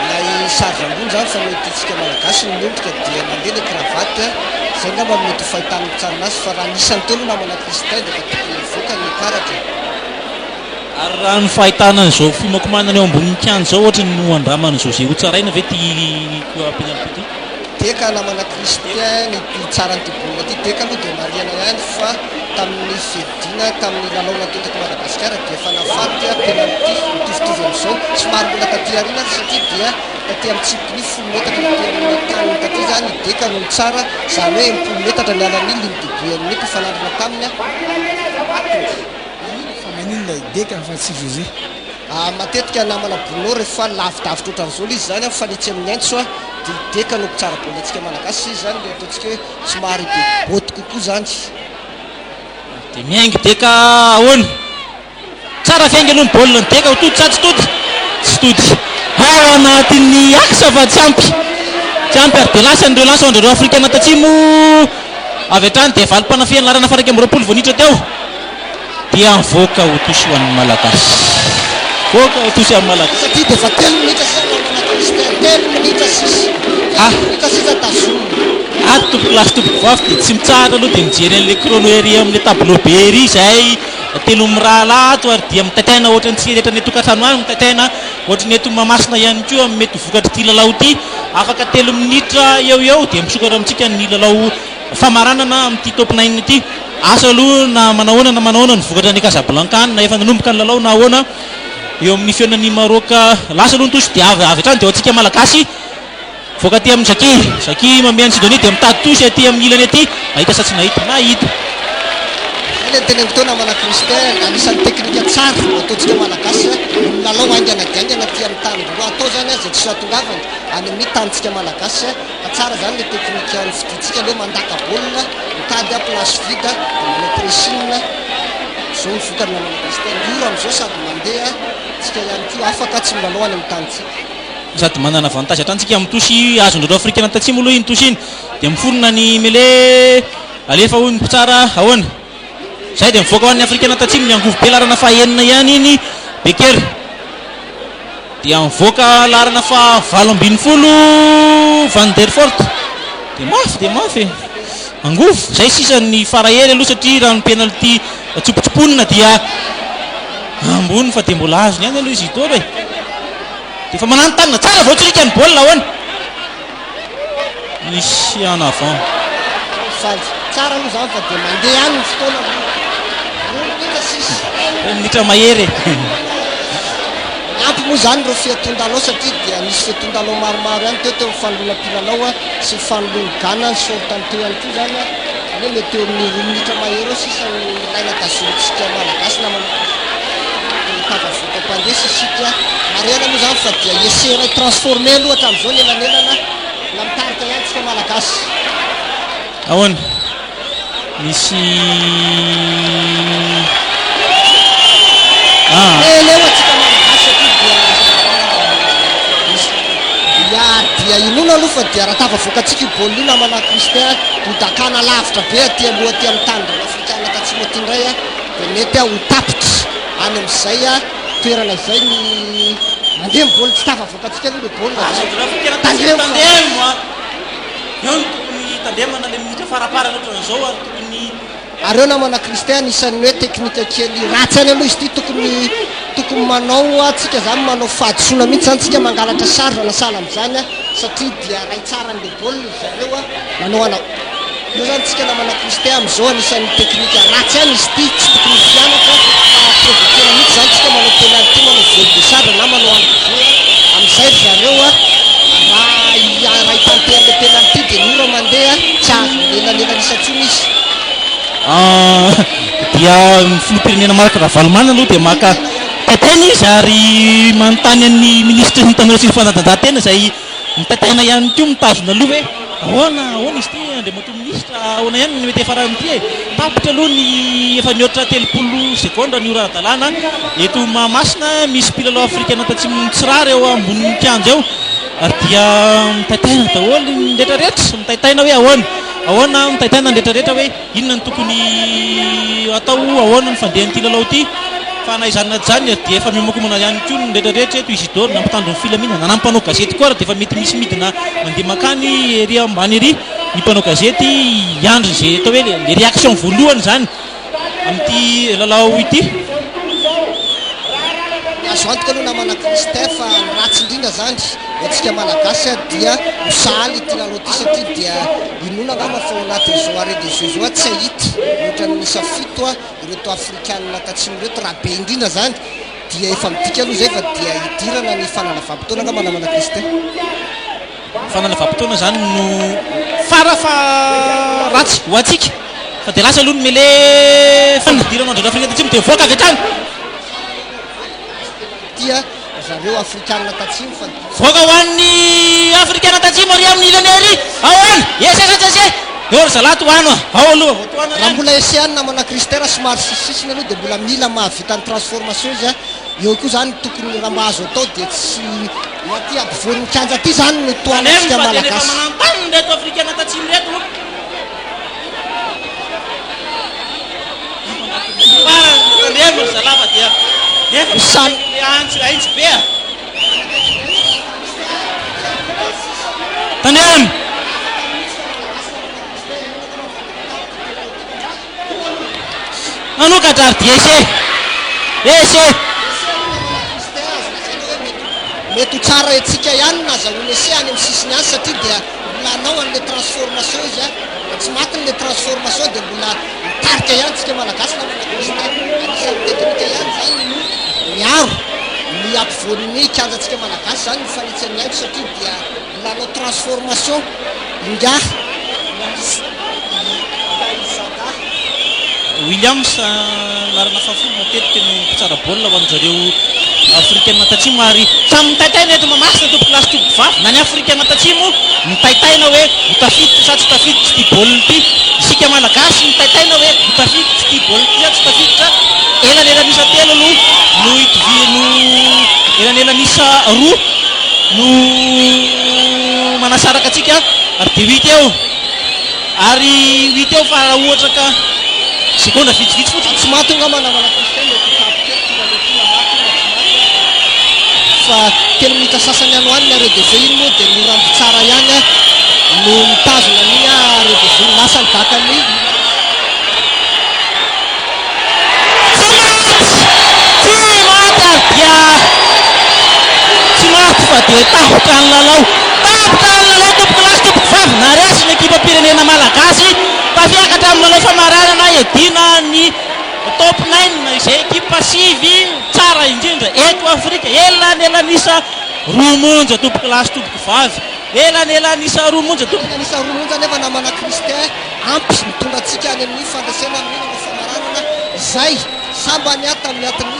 ilay sarge ambony zany fa mety itsika malagasy ny mendrika dia mandeha le cravatte zay ngamba mety fahitany tsara anazy fa raha nisany telo namana Christian dia fa tokony ivoaka ny karatra ary raha ny fahitana an'izao fimakomanana eo ambonin'ny kianja zao ohatra no andramana José ho tsaraina ve ty penalty teka namana Christian ny tsara ny tibolina ty teka aloha dia mariana ihany fa tamin'ny fedina tamin'ny lalaona teteto Madagasikara dia efa nafaty penalty mitovitovy amin'izao somary mbola taty arina satria dia taty amin'ny tsipiny 10 metatra taty amin'ny taniny taty zany deka no tsara zany hoe 10 metatra ny alan'iny ligne de but amin'ny mpifanarina taminy maninona ideka fa tsy José matetika namana Bruno rehefa lavidavitra ohatran'izao izy zany fa litsy amin'ny aintso dia ideka no tsara baolinatsika malagasy izy zany le ataontsika hoe somary be boty kokoa zany dia miaingy deka ahoana tsara fiaingy aloha ny baolina ny deka ho tody tsy tody ao anatin'ny aksa fa tsy ampy ary dia lasa nireo lansa andreo Africain Atsimo avy hatrany dia valim-panafihany larana faraiky amin'ny 20 vonitra teo dia mivoaka ho tosy ho an'ny malagasy satria dia efa 3 minitra sisa namana Christian 3 minitra sisa tazomina toboky lasy toboky vavy dia tsy mitsara aloha dia mijery an'le chrono ery amin'le tableau be ery zay telo mirahalato ary dia mitataina ohatrany tsy rehetra ny tokantrano any mitataina ohatrany eto mamasina ihany koa mety vokatra ty lalao ity afaka 3 minitra eo dia misokatra amintsika ny lalao famaranana amin'ity top 9 ity asa aloha na manahoana ny vokatra ny Casablanca na efa nanomboka ny lalao na ahoana eo amin'ny fionan'ny Maroc lasa aloha ny tosy dia avy hatrany dia antsika malagasy voaka aty amin'ny Zaki mamehany Sidonie dia mitady tosy aty amin'ny ilany aty nahita sa tsy nahita teneniko teo namana Christian anisan'ny teknika tsara ataontsika malagasy lalao aingana diaingana ty amin'ny tany roa atao zany zay tsy atongavany any amin'ny tanyntsika malagasy fa tsara zany le teknika ny fiditsika aloha mandaka baolina mitady place vide manao pressing zao ny vokany namana Christian ora amin'izao sady mandeha tsika ihany koa afaka tsy milalao any amin'ny tanytsika sady manana avantage hatransika amin'ny tosy azon'ireo Africain Atsimo aloha iny tosy iny dia miforona ny mele alefa ho ny mpitsara ahoana zay dia mivoaka ho an'ny Africain Atsimo ny angovo be larana fa enina ihany iny Beker dia mivoaka larana fa 17 Van der Fort dia mafy angovo zay sisa ny farahely aloha satria raha ny penalty tsopotsoponina dia ambony fa dia mbola azony ihany aloha izy itory dia fa manano tanina tsara vao tsirika ny baolina ahoana misy en avant tsara aloha zany fa dia mandeha ihany ny fotoana minitra mahery ampy moa zany reo fiatondalao satria dia misy fiatondalao maromaro ihany teo mifanolona mpilalao sy mifanolona gana ny sortany teo ihany koa zany zany hoe mety eo amin'ny 2 minitra mahery sisa ilaina tazontsika malagasy namana tavavoka-mpandeha sisika mariana moa zany fa dia esera transformé aloha hatramin'izao nelanelana la mitarika ihany tsika malagasy ahoana misy leo atsika malagasy aty dia inona aloha fa dia raha tavavokatsika baolina namana Kristin hodakana lavitra be aty aloha aty amin'ny tany afrikana tatsimo aty indray a dia mety ho tapitra any amin'izay a toerana izay ny mandeha mibaolina tsy tavavokatsika aloha le baolina tandremo eo ny tokony tandremana le minitra faraparana ohatran'izao ary tokony areo namana Kristin isan'ny hoe teknika kely ratsy any aloha izy ty tokony manao atsika zany manao fahadisoana mihitsy zany tsika mangalatra sarra na sala am'izany a satria dia ray tsara n'le baolina zareo a manao anao io zany tsika namana Kristin am'izao anisan'ny teknika ratsy any izy ty tsy tokony fianatra provoquena mihitsy zany tsika manao penalty manao vol de sarra na manao androvoa am'izay zareo a ray tantean'le penalty de nora mandeha tsy azo lelanelanisatsomy izy dia filopirenena maraka raha valomana aloha dia maka taitaina izy ary manontany an'ny ministre ny tanora sy ny fanatanjahantena izay mitaitaina ihany ko mitazona aloha hoe ahoana izy ty andriamato ministra ahoana ihany ny mety efa raha am'ty tapitra aloha ny efa nihoatra 30 seconde ny ora-dalàna eto Mahamasina misy mpilalao afrikana tatsimo tsirary eo ambonin'ny kianja eo ary dia mitaitaina daholo ny rehetrarehetra mitaitaina hoe ahoana mitaitaina ny rehetrarehetra hoe inona ny tokony atao ahoana ny fandehan'ity lalao ity fa naizanina jany dia efa mimakomana ihany koa ny rehetrarehetra eto Isidore nampitandro ny filamina na nampanao gazety koa raha dia efa mety misy midina mandeha makany ery ambany ery ny mpanao gazety iandry zay atao hoe le réaction voalohany zany amin'ity lalao ity azo antoka aloha namana Kristin fa ratsy indrindra zany atsika malagasy dia misaly ty lalao ty satria dia inona ngamba fa ao anatin'izao arrêt de jeu zao tsy ahita ohatra ny misa fito a ireto afrikanina tatsimo reto raha be indrindra zany dia efa midika aloha zay fa dia hidirana ny fanalavampotona ngamba namana Kristin fanalavampotona zany no farafa ratsy ho atsika fa dia lasa aloha ny mele fanidirana andro afrika tatsimo dia voaka avy hatrany zareo afrikanina tatsimo fa voaka ho an'ny afrikana tatsimo ary amin'ny ilany ery ahoana esesasese eo ry zalato hoano ao aloha voatoana raha mbola esiany namana Kristin somary sisisiny aloha dia mbola mila mahavita ny transformation izy a eo koa zany tokony raha mahazo atao dia tsy aty ampivoan'ny kianja aty zany no toanatsika malagasy manantany reto afrikana tatsimo reto tandremo ry zalava dia efa aintsy be a tandremo anokadrary dia ese mety ho tsara etsika ihany na zahoana ese any amin'ny sisiny any satria dia mbola anao an'le transformation izy a tsy maty n'le transformation dia mbola mitarika ihany tsika malagasy namana Kristin anisan'ny teknika ihany zany miaro ny ampivoan'ny kianjantsika malagasy zany mifanitsany haiko satria dia mbola anao transformation ingaha Williams narana fafolo matetika no mpitsara baolina ho an'zareo afrikana tatsimo ary samy mitaitaina eto Mahamasina tompoko lasy tompoko vavy na ny afrikana tatsimo mitaitaina hoe hotafiditra sa tsy tafiditra ty baolina ity isika malagasy mitaitaina hoe hotafiditra ty baolina ity sa tsy tafiditra elanelanisa telo aloha no itovino elanelanisa roa no manasaraka atsika ary de 8 eo ary 8 eo fa raha ohatra ka seconde vitsivitsy fotsiny tsy maty nga manamana Kristin mety tapikely fa 3 minitra sasany ano any ny arrêt de jeu iny moa dia norambo tsara ihany no mitazona an'iny arrêt de jeu lasa ny dakany tsy maty fa dia tahotra ny lalao tompoko lasy tompoko vavy na resy ny ekipa pirenena malagasy tafiakatra amin'ny lalao famaranana edina ny top 9 izay ekipa sivy tsara indrindra eto Afrika elanisa roa monja tompoko lasy tompoko vavy elanelany isa roa monja to nisa romonja nefa namana kristin ampy mitondra atsika any amin'ny fandraisana amin'n'inana famaranana zay samba miata miatiny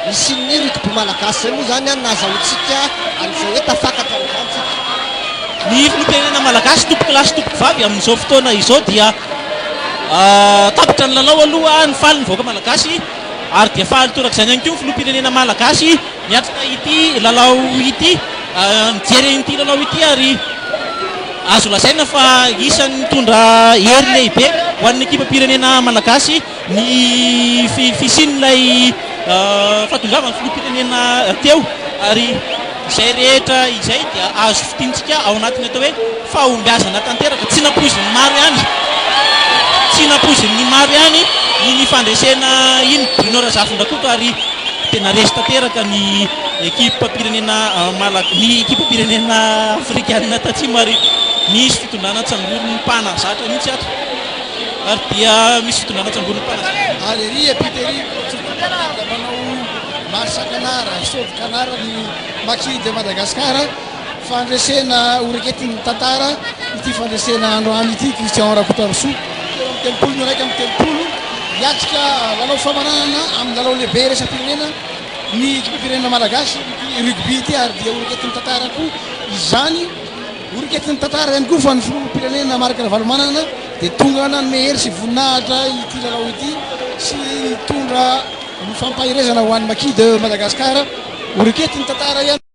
misy ny rugby malagasy zay moa zany a nazahotsika an'izay hoe tafakatra amin'izany ny filotenena malagasy tompoky lasy tompoky vavy amin'izao fotoana izao dia tapitra ny lalao aloha ny faly ny vaoaka malagasy ary dia faly torak' izany ihany koa ny filoham-pirenena malagasy miatrika ity lalao ity mijeren'ity lalao ity ary azo lazaina fa isan'ny mitondra hery lehibe ho an'ny ekipam-pirenena malagasy ny fisin'ilay fahatongavany filoham-pirenena teo ary izay rehetra izay dia azo fitintsika ao anatiny atao hoe fahombiazana tanteraka tsy napoiziny maro ihany tsy napoiziny maro ihany ny fandresena iny Bruno Razafindrakoto ary tena resy tanteraka ny ekipam-pirenena ny ekipam-pirenena afrikanina tatsimo ary misy fitondrana tsangoron'ny mpana zatra mihitsy ato ary dia misy fitondrana tsangoron'ny mpana zatra alery epitery manao marsa kanara sovy kanara ny maki de Madagasikara fandresena oreketiny tantara ity fandresena androany ity Christian Rakotoarso telopolo ny raiky amin'ny telopolo hiatrika lalao famaranana amin'ny lalao lehibe resam-pirenena ny ekipam-pirenena malagasy ity rugby ity ary dia oreketiny tantara koa izany oreketiny tantara ihany koa fa ny filoham-pirenena marika Ravalomanana dia tonga nanome hery sy voninahitra ity lalao ity sy tondra ny fampahirezana ho an'ny maki de Madagasikara oreketiny tantara ihany